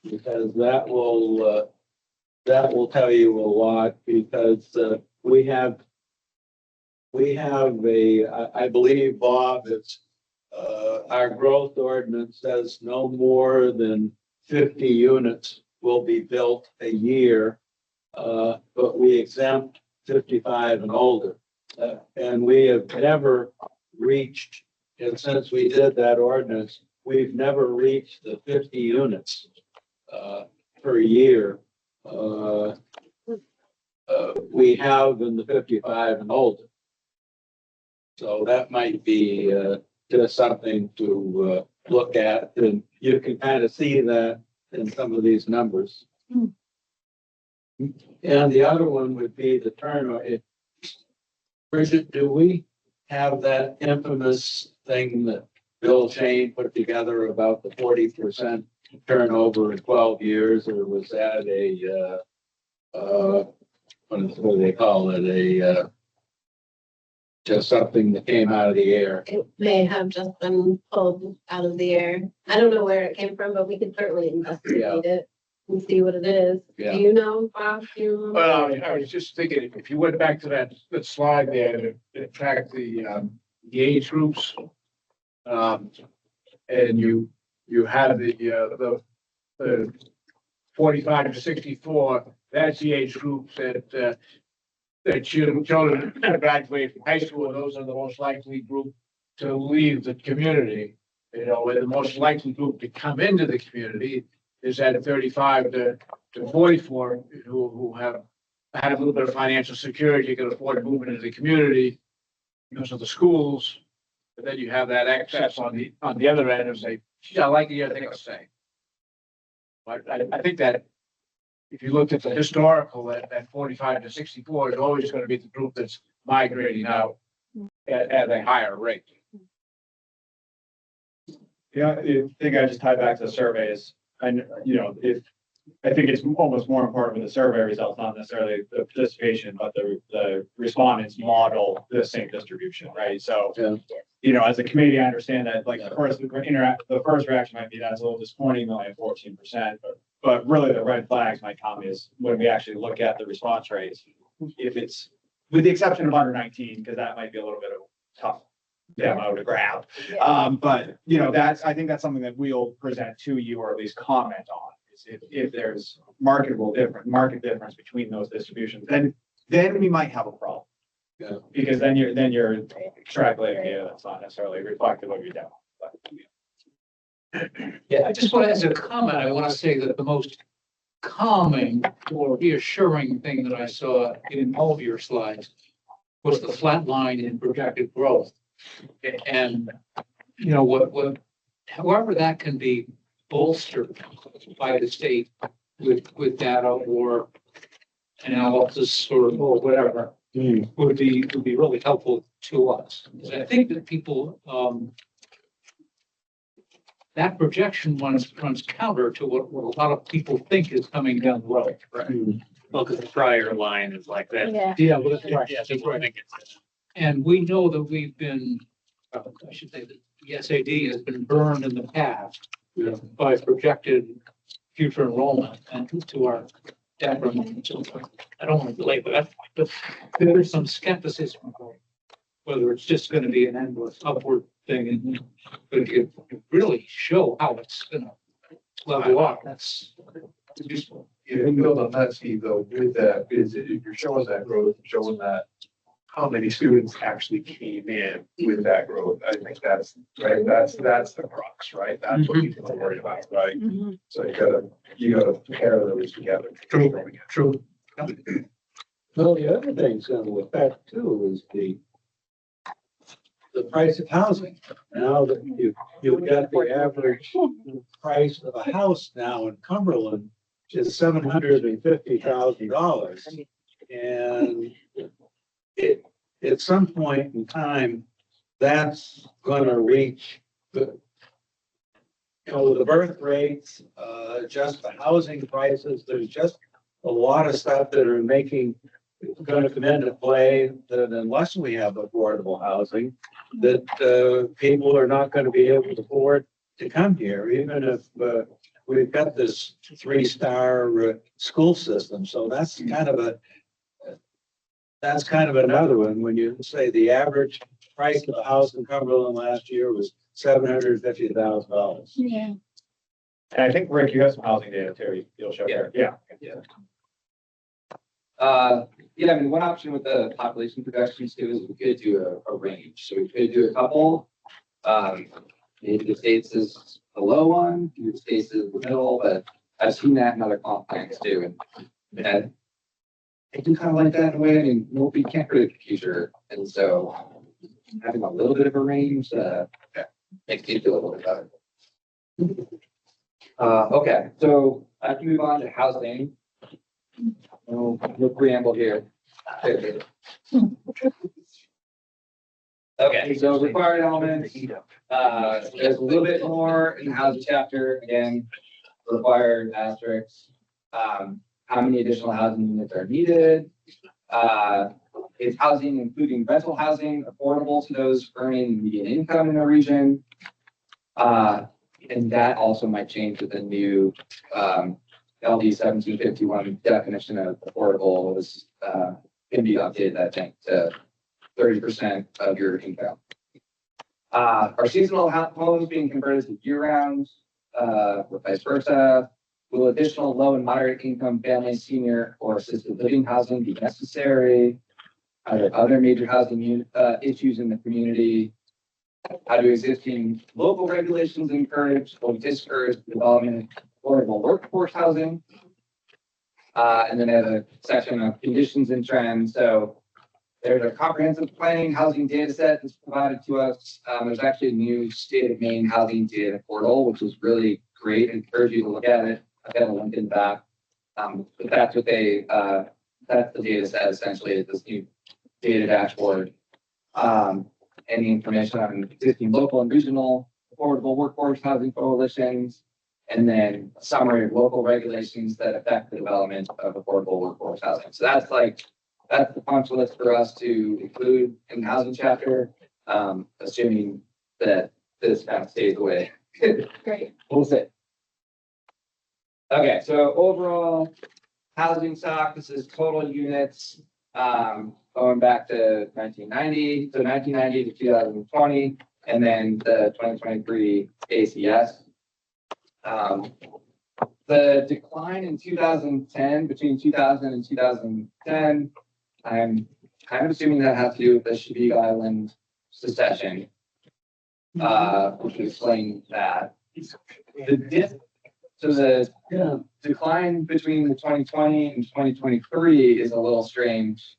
Because that will tell you a lot, because, we have I believe, Bob, it's, our growth ordinance says no more than 50 units will be built a year. But we exempt 55 and older. And we have never reached, and since we did that ordinance, we've never reached the 50 units per year. We have in the 55 and older. So that might be just something to look at, and you can kind of see that in some of these numbers. And the other one would be the turnover. Bridget, do we have that infamous thing that Bill Shane put together about the 40% turnover in 12 years, or was that what do they call it? Just something that came out of the air? It may have just been pulled out of the air. I don't know where it came from, but we could certainly investigate it and see what it is. Yeah. Do you know, Bob? Do you remember? Well, I was just thinking, if you went back to that slide there that tracked the age groups. And you had the 45 to 64, that's the age group that children graduate from high school. Those are the most likely group to leave the community. You know, where the most likely group to come into the community is at 35 to 44, who have had a little bit of financial security, can afford moving into the community because of the schools. But then you have that excess on the other end and say, gee, I like the other thing to say. But I think that if you looked at the historical, that 45 to 64 is always going to be the group that's migrating out at a higher rate. Yeah, I think I just tied back to the surveys. And, I think it's almost more important with the survey results, not necessarily the participation, but the respondents model the same distribution, right? So, as a committee, I understand that, like, the first reaction might be that's a little disappointing, only at 14%, but really the red flags might come is when we actually look at the response rates. If it's, with the exception of under 19, because that might be a little bit of tough demo to grab. But I think that's something that we'll present to you, or at least comment on, is if there's market difference between those distributions. And then we might have a problem. Yeah. Because then you're extrapolating data that's not necessarily reflective of your demo. But, Yeah, I just want to, as a comment, I want to say that the most calming or reassuring thing that I saw in all of your slides was the flat line in projected growth. And, you know, however that can be bolstered by the state with data or analysis or whatever would be really helpful to us. Because I think that people, that projection runs counter to what a lot of people think is coming down the road. Right. Well, because the prior line is like that. Yeah, well, that's right. Yeah, That's people right. think it's. And we know that we've been, I should say that the SAD has been burned in the past by projected future enrollment and to our detriment. So I don't want to belabor that, but there's some skepticism about whether it's just going to be an endless upward thing. And but if you really show how it's going to level off, that's useful. You can build on that, Steve, though, with that, is if you're showing that growth, showing that how many students actually came in with that growth. I think that's, right, that's the crux, right? That's what people are worried about, right? So you gotta pair those together. True. Well, the other thing's going to affect too is the price of housing. Now that you've got the average price of a house now in Cumberland is $750,000. And at some point in time, that's gonna reach the birth rates, just the housing prices, there's just a lot of stuff that are gonna come into play that unless we have affordable housing, that people are not gonna be able to afford to come here, even if we've got this 3-star school system. So that's kind of another one. When you say the average price of a house in Cumberland last year was $750,000. Yeah. and I think, Rick, you have some housing data too, you'll show here. Yeah. Yeah, I mean, one option with the population projections too is we could do a range. So we could do a couple. Maybe the states is a low one, maybe the states is the middle, but I've seen that in other comp plans too. And I do kind of like that in a way. I mean, we can't predict the future. And so having a little bit of a range makes me feel a little bit better. Okay, so I can move on to housing. No preamble here. Okay, so required elements, there's a little bit more in the housing chapter, again, required asterisks. How many additional housing units are needed? Is housing, including rental housing, affordable to those earning median income in the region? And that also might change with the new LD 1751 definition of affordable is can be updated, I think, to 30% of your income. Are seasonal homes being converted to year-round, or vice versa? Will additional low and moderate income family, senior, or assisted living housing be necessary? Are there other major housing issues in the community? How do existing local regulations encourage or discourage the development of affordable workforce housing? And then I have a section of conditions and trends. So there's a comprehensive planning housing data set that's provided to us. There's actually a new state of Maine housing data portal, which is really great. I encourage you to look at it. I've got a link in the back. But that's what that's the data set essentially, is this new data dashboard. Any information on existing local and regional affordable workforce housing coalitions, and then a summary of local regulations that affect the development of affordable workforce housing. So that's the punch list for us to include in the housing chapter, assuming that this kind of stays away. Great. We'll see. Okay, so overall housing stock, this is total units, going back to 1990, so 1990 to 2020, and then the 2023 ACS. The decline in 2010, between 2000 and 2010, I'm kind of assuming that has to do with the Shabig Island secession. Which would explain that. The dip, so the decline between the 2020 and 2023 is a little strange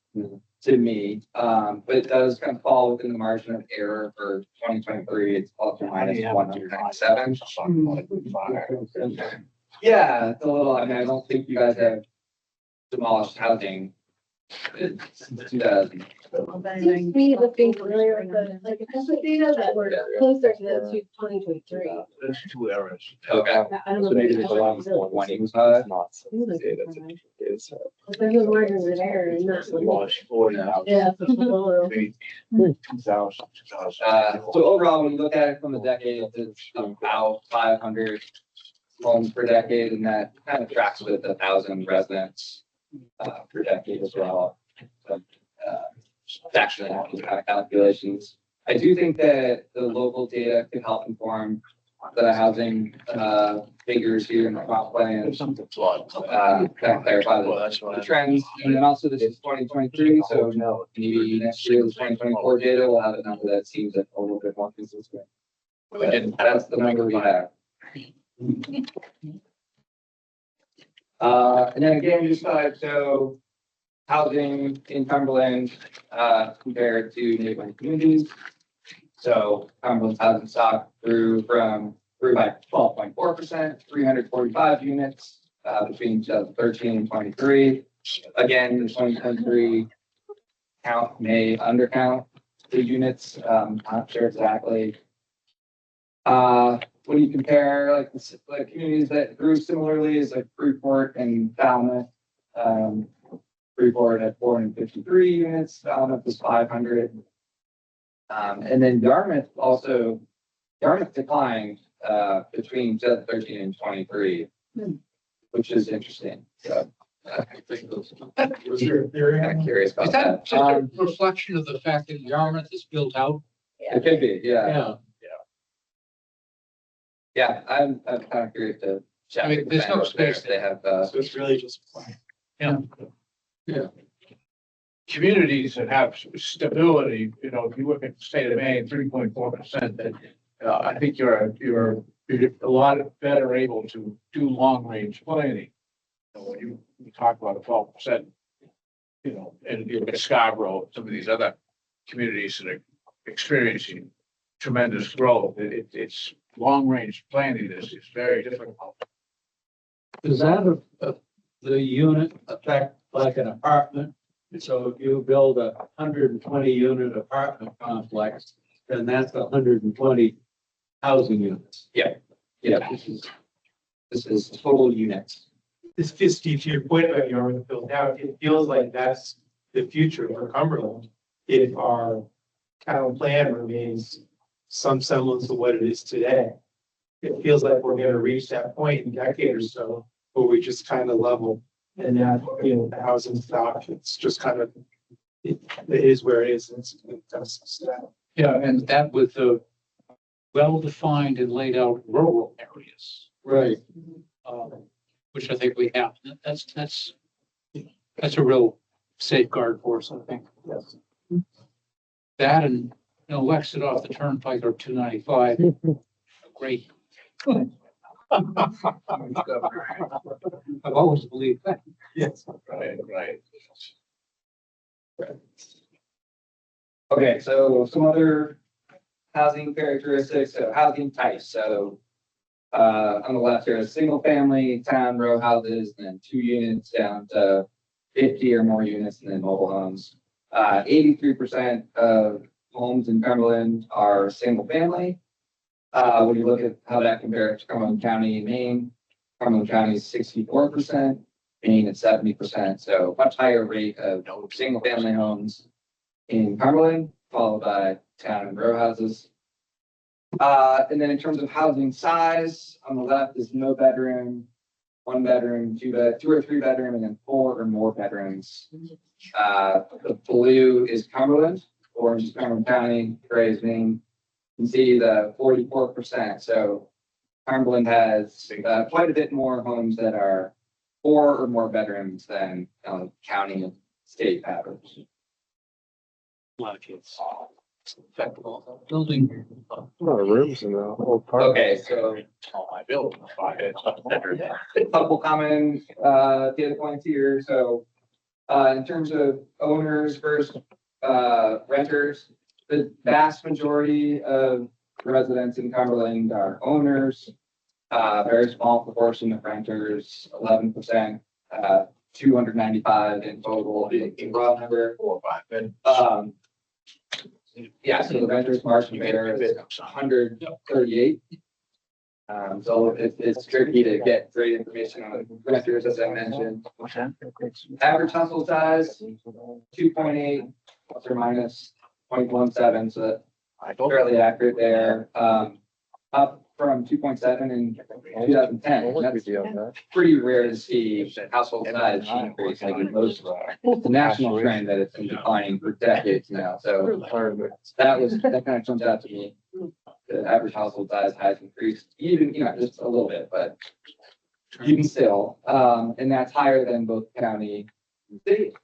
to me. But it does kind of fall within the margin of error for 2023. It's plus or minus 197. Yeah, it's a little, I mean, I don't think you guys have demolished housing since 2000. Seems to me looking familiar with the, like, the data that were closer to the 2023. There's two errors. Okay. I don't know. So maybe if there's it's a lot really- of 20. There's a margin of error in that one. Lost 40 now. Yeah. it's a little- 2,000. So overall, when you look at it from the decades, it's about 500 homes per decade, and that kind of tracks with 1,000 residents per decade as well. So, it's actually not these kind of calculations. I do think that the local data could help inform the housing figures here in the comp plan. Kind of clarify the trends, and then also this is 2023, so maybe next year, the 2024 data, we'll have a number that seems a little bit more consistent. But that's the number we have. And then again, just so housing in Cumberland, compared to neighboring communities. So Cumberland's housing stock grew by 12.4%, 345 units, between 2013 and 23. Again, the 2023 count may undercount the units, not sure exactly. When you compare like the communities that grew similarly is like Freeport and Falmouth. Freeport at 453 units, Falmouth was 500. And then Yarmouth declined between 2013 and 23, which is interesting. So I think those kind of curious about Is that. that just a reflection of the fact that Yarmouth is built out? It could be, yeah. Yeah. Yeah, I'm kind of curious to check. I mean, there's no space. They have, So it's really just. Yeah. Yeah. Communities that have stability, you know, if you look at the state of Maine, 3.4%, then I think you're a lot better able to do long range planning. You know, when you talk about a 12%, you know, and you look at Scarborough, some of these other communities that are experiencing tremendous growth, it's long range planning is very difficult. Does that the unit affect like an apartment? So if you build a 120 unit apartment complex, then that's 120 housing units. Yeah, this is total units. This fits to your point about Yarmouth built out. It feels like that's the future for Cumberland. If our town plan remains some semblance of what it is today. It feels like we're gonna reach that point in a decade or so where we just kind of level. And that, you know, the housing stock, it's just kind of, it is where it is. And it's stat. Yeah, and that with the well-defined and laid out rural areas. Right. Which I think we have. That's a real safeguard for us, I think. Yes. That and, you know, exit off the turnpike or 295. Great. I've always believed that. Yes. Right. Okay, so some other housing characteristics, so housing types, so. On the left here, single family, town, row houses, and then 2 units down to 50 or more units, and then mobile homes. 83% of homes in Cumberland are single family. When you look at how that compares to Cumberland County, Maine, Cumberland County is 64%, Maine at 70%, so much higher rate of single family homes in Cumberland, followed by town and row houses. And then in terms of housing size, on the left is no bedroom, 1 bedroom, 2 or 3 bedroom, and then 4 or more bedrooms. The blue is Cumberland, orange is Cumberland County, gray is Maine. You can see the 44%. So Cumberland has quite a bit more homes that are 4 or more bedrooms than county state average. A lot of kids. Affect all the building. A lot of rooms in the whole park. Okay, so All my buildings, a couple common, data points here, so, in terms of owners versus, renters, the vast majority of residents in Cumberland are owners. Very small proportion of renters, 11%, 295 in total, in raw number. 4 or 5 minutes. Yeah, so the renters margin there is 138. So it's tricky to get great information on renters, as I mentioned. Average household size, 2.8 plus or minus 0.17, so that's fairly accurate there. Up from 2.7 in 2010. That's pretty rare to see household size increase like in most. It's a national trend that it's been declining for decades now, so that kind of jumps out to me. The average household size has increased even, just a little bit, but even still, and that's higher than both county and state.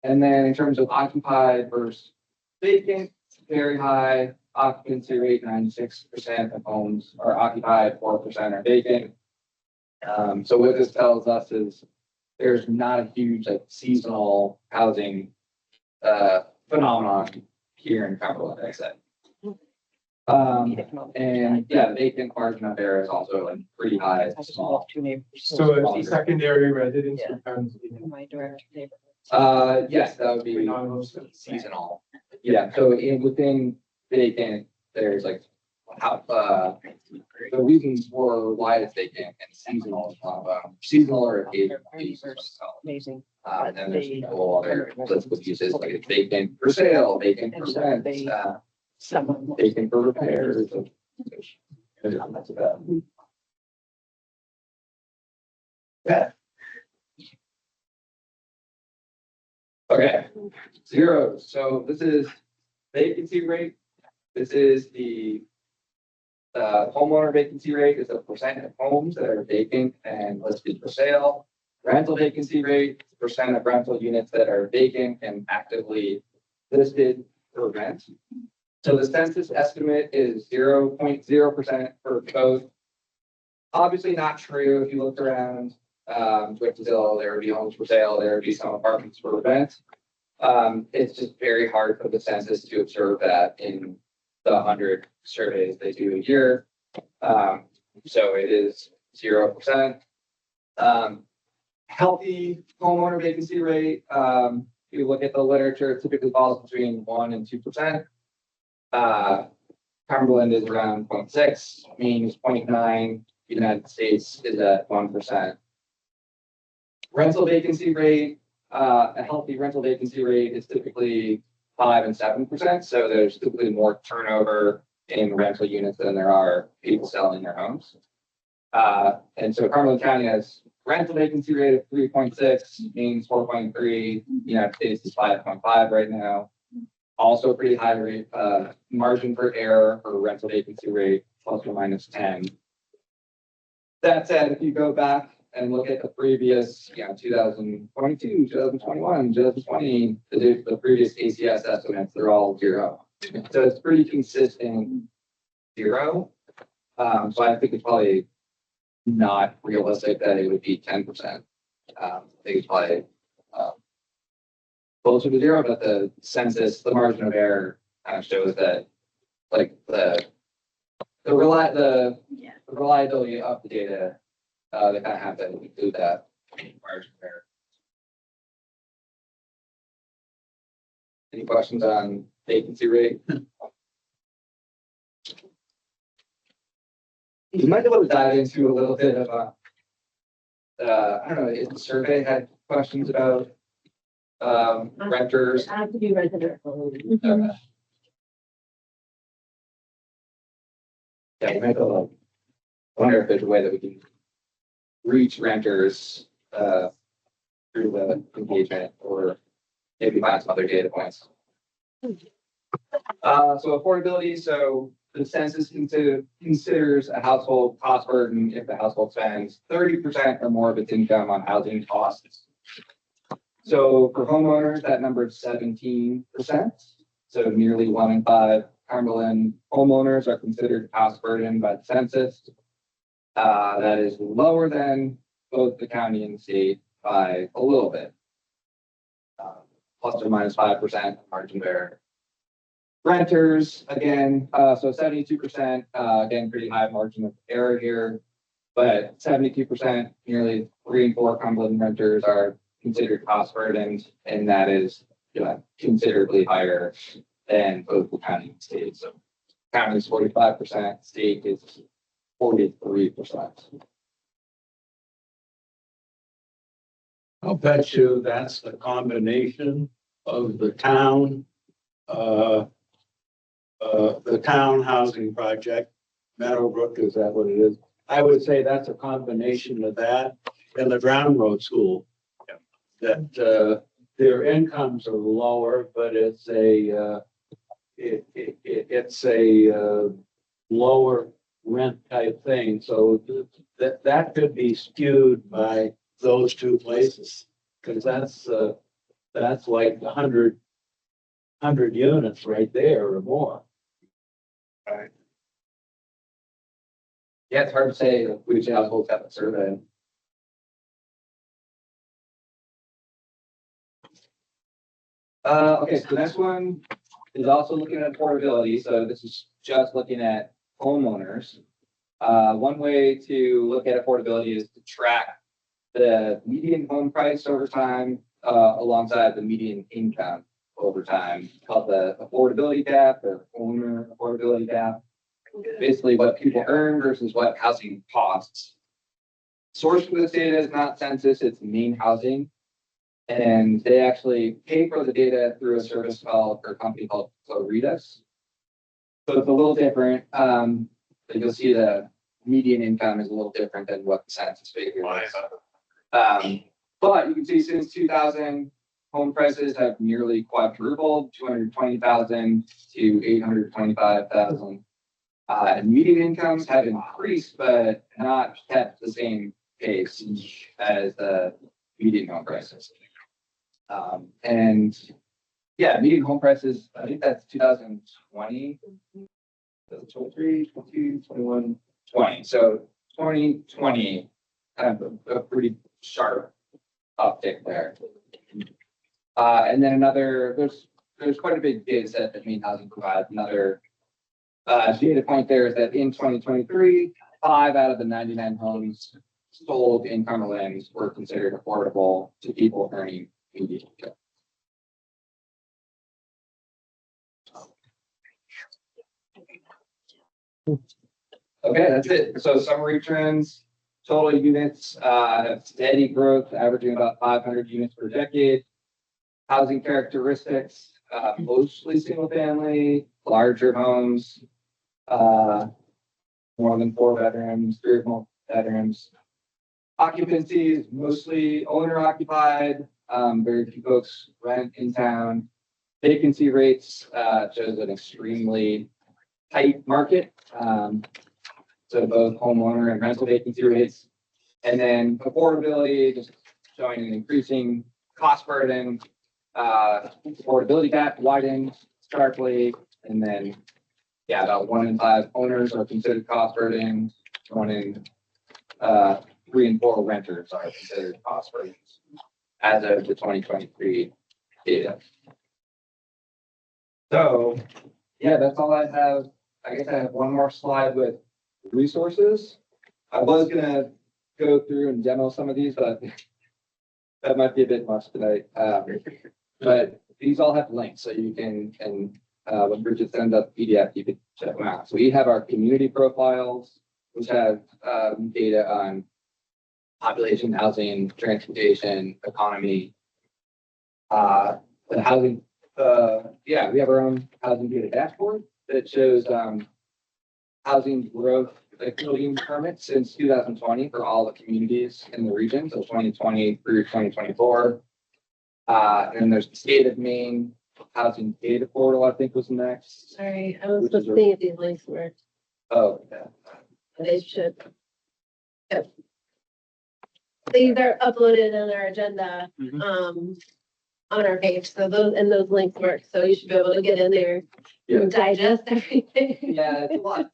And then in terms of occupied versus vacant, very high occupancy rate, 96% of homes are occupied, 4% are vacant. So what this tells us is there's not a huge like seasonal housing phenomenon here in Cumberland, like I said. And yeah, the vacant margin up there is also like pretty high. It's small. So if the secondary residence becomes. My direct neighborhood. Yes, that would be seasonal. Yeah, so within vacant, there's like how, the reasons for why it's vacant and seasonal is one of them. Seasonal or occasional uses. Amazing. And then there's people other political uses like it's vacant for sale, vacant for rent, vacant for repairs. That's about. Yeah. Okay, zeros. So this is vacancy rate. This is the homeowner vacancy rate is a percent of homes that are vacant and listed for sale. Rental vacancy rate, percent of rental units that are vacant and actively listed for rent. So the census estimate is 0.0% for both. Obviously not true if you look around. Twinsville, there would be homes for sale, there would be some apartments for rent. It's just very hard for the census to observe that in the 100 surveys they do a year. So it is 0%. Healthy homeowner vacancy rate, if you look at the literature, it typically falls between 1 and 2%. Cumberland is around 0.6, Maine is 0.9, United States is at 1%. Rental vacancy rate, a healthy rental vacancy rate is typically 5 and 7%. So there's typically more turnover in rental units than there are people selling their homes. And so Cumberland County has rental vacancy rate of 3.6, means 4.3, United States is 5.5 right now. Also a pretty high rate, margin for error for rental vacancy rate, plus or minus 10. That said, if you go back and look at the previous, 2022, 2021, 2020, the previous ACS estimates, they're all 0. So it's pretty consistent 0. So I think it's probably not realistic that it would be 10%. I think it's probably closer to 0, but the census, the margin of error kind of shows that like the reliability of the data, they kind of have to include that margin of error. Any questions on vacancy rate? You might be able to dive into a little bit of I don't know, if the survey had questions about renters. I have to be residential. Okay. Yeah, we might go. I wonder if there's a way that we can reach renters through the engagement or maybe find some other data points. So affordability, so the census considers a household cost burden if the household spends 30% or more of its income on housing costs. So for homeowners, that number is 17%. So nearly 1 in 5 Cumberland homeowners are considered cost burdened by the census. That is lower than both the county and the state by a little bit. Plus or minus 5% margin there. Renters, again, so 72%, again, pretty high margin of error here. But 72%, nearly 3 in 4 Cumberland renters are considered cost burdened, and that is, considerably higher than both the county and state. So county is 45%, state is 43%. I'll bet you that's the combination of the town housing project, Meadowbrook, is that what it is? I would say that's a combination of that and the Brown Road School. That their incomes are lower, but it's a lower rent type thing. So that could be skewed by those two places, because that's like 100 units right there or more. Right. Yeah, it's hard to say which households have a survey. Okay, so the next one is also looking at affordability. So this is just looking at homeowners. One way to look at affordability is to track the median home price over time alongside the median income over time, called the affordability gap or owner affordability gap. Basically what people earn versus what housing costs. Source for this data is not census, it's Maine Housing. And they actually pay for the data through a service called, or a company called Floridas. So it's a little different. But you'll see the median income is a little different than what the census figure is. But you can see since 2000, home prices have nearly quadrupled, 220,000 to 825,000. And median incomes have increased, but not kept the same pace as the median home prices. And yeah, median home prices, I think that's 2020, 2023, 22, 21, 20. So 2020, kind of a pretty sharp uptick there. And then there's quite a big data set that Maine Housing provides. Another data point there is that in 2023, 5 out of the 99 homes sold in Cumberland were considered affordable to people earning median income. Okay, that's it. So summary trends, total units have steady growth, averaging about 500 units per decade. Housing characteristics, mostly single family, larger homes, more than 4 bedrooms, 3 or more bedrooms. Occupancy is mostly owner occupied. Very few folks rent in town. Vacancy rates shows an extremely tight market. So both homeowner and rental vacancy rates. And then affordability, just showing an increasing cost burden. Affordability gap widened sharply. And then, yeah, about 1 in 5 owners are considered cost burden. 1 in 3 and 4 renters are considered cost burdens as of the 2023 data. So, yeah, that's all I have. I guess I have one more slide with resources. I was gonna go through and demo some of these, but that might be a bit much tonight. But these all have links, so you can, when Bridget sends up PDF, you can check them out. So we have our community profiles, which have data on population, housing, transportation, economy. The housing, we have our own housing data dashboard that shows housing growth, including permits since 2020 for all the communities in the region, so 2020 through 2024. And there's the state of Maine housing data portal, I think was next. Sorry, I was just seeing if these links worked. Oh, yeah. They should. Yep. these are uploaded in our agenda, on our page, so those links work, so you should be able to get in there and digest everything. Yeah, it's a lot.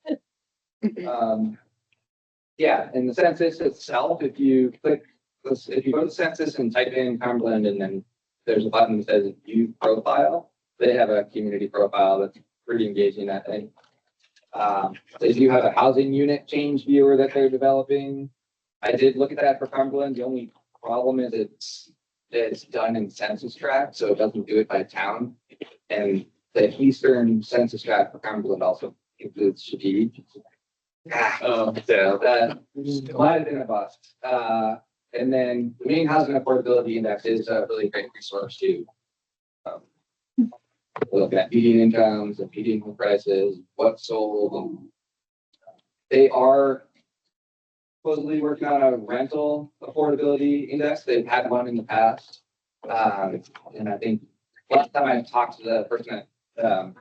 Yeah, and the census itself, if you click, if you go to census and type in Cumberland and then there's a button that says view profile, they have a community profile that's pretty engaging, I think. They do have a housing unit change viewer that they're developing. I did look at that for Cumberland. The only problem is it's done in census tract, so it doesn't do it by town. And the eastern census tract for Cumberland also includes Shadid. So that might have been a bust. And then the main housing affordability index is a really great resource to look at median incomes and median home prices, what's sold. And they are supposedly working on a rental affordability index. They've had one in the past. And I think last time I talked to the person that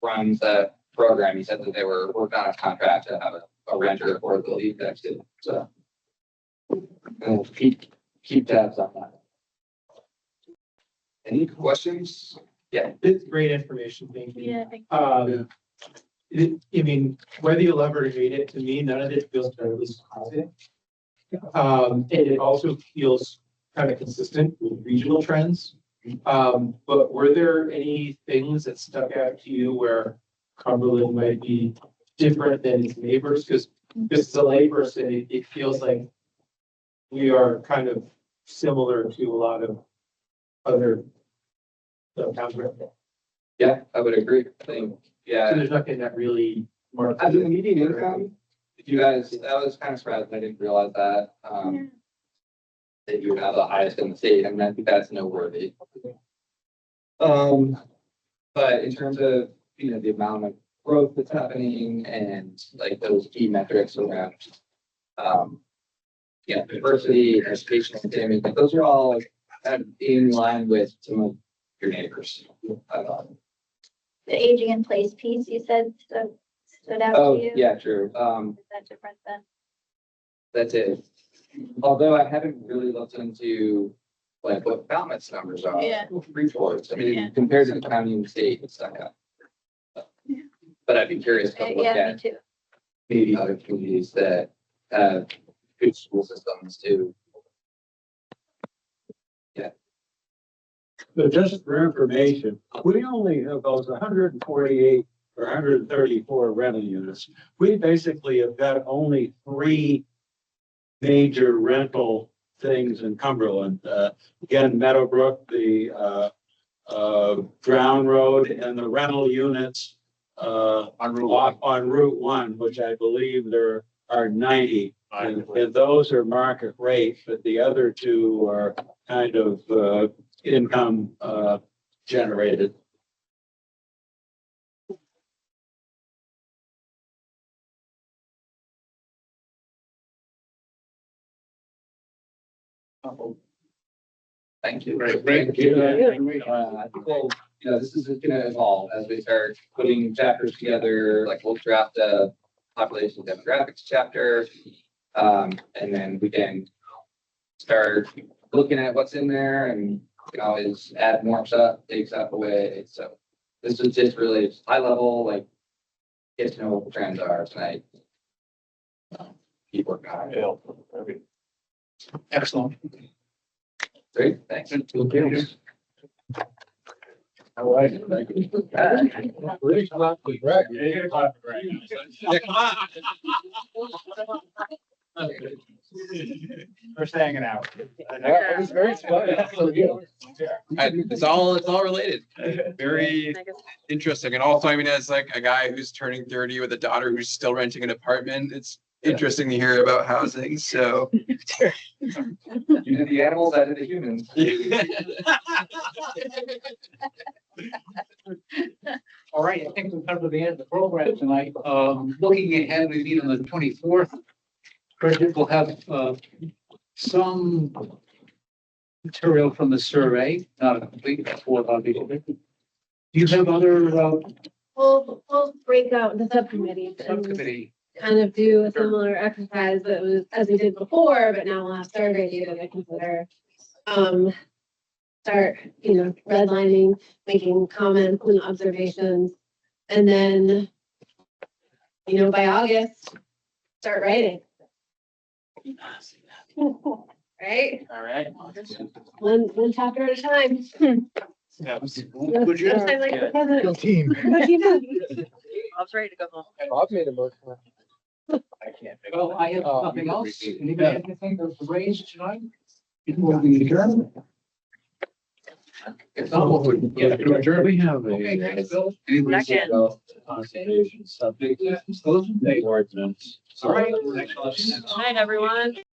runs that program, he said that they were working on a contract to have a renter affordability index too. So we'll keep tabs on that. Any questions? Yeah. It's great information, thank you. Yeah, thank I mean, whether you love it or hate it, to me, none of it feels terribly surprising. And it also feels kind of consistent with regional trends. But were there any things that stuck out to you where Cumberland might be different than its neighbors? Because as a layperson, it feels like we are kind of similar to a lot of other towns. Yeah, I would agree. I think, yeah. So there's nothing that really. As in the median income, if you guys, that was kind of surprising. I didn't realize that. That you would have the highest in the state. I mean, I think that's noteworthy. But in terms of, you know, the amount of growth that's happening and like those key metrics around, yeah, diversity, educational attainment, like, those are all like kind of in line with some of your neighbors. The aging in place piece you said stood out Oh, to you? yeah, true. Is that different then? That's it. Although I haven't really looked into like what Falmouth's numbers are. Yeah. Reports. I mean, Yeah. compared to the county and state, it's stuck out. But I'd be curious to look Yeah, me at too. maybe other communities that have good school systems too. Yeah. So just for information, we only have about 148 or 134 rental units. We basically have got only 3 major rental things in Cumberland. Again, Meadowbrook, the Drown Road, and the rental units on Route 1, which I believe there are 90. And those are market rate, but the other 2 are kind of income generated. Thank you. Great. Thank you. I think we'll, you know, this is gonna evolve as we start putting chapters together, like we'll draft a population demographics chapter. And then we can start looking at what's in there and you can always add more stuff, take stuff away. So this is just really high level, like get to know what the trends are tonight. Keep working on it. Excellent. Great, thanks. I like it. Thank you. Please clap for Greg. Yeah, clap for Greg. Yeah, come on. Just hanging out. That was very smart. It's all related. Very interesting. And also, I mean, as like a guy who's turning 30 with a daughter who's still renting an apartment, it's interesting to hear about housing. So You did the animals, I did the humans. All right, I think we've come to the end of the program tonight. Looking ahead, we meet on the 24th. Bridget will have some material from the survey, not a complete report, obviously. Do you have other We'll break out the subcommittees and subcommittee? kind of do a similar exercise that was, as we did before, but now we'll have survey data to consider. Start, redlining, making comments and observations, and then, by August, start writing. Right? All right. One chapter at a time. Good job. Just like the president. Go team. Go team. Bob's ready to go home. Bob made a motion. I can't. Well, I have Oh, nothing you else. repeat. Anybody have anything to raise tonight? Before we adjourn? If not, we'll adjourn. We have Okay, a. thanks, Bill. Second. Conservation subject. Ordinance. All right. Good night, everyone.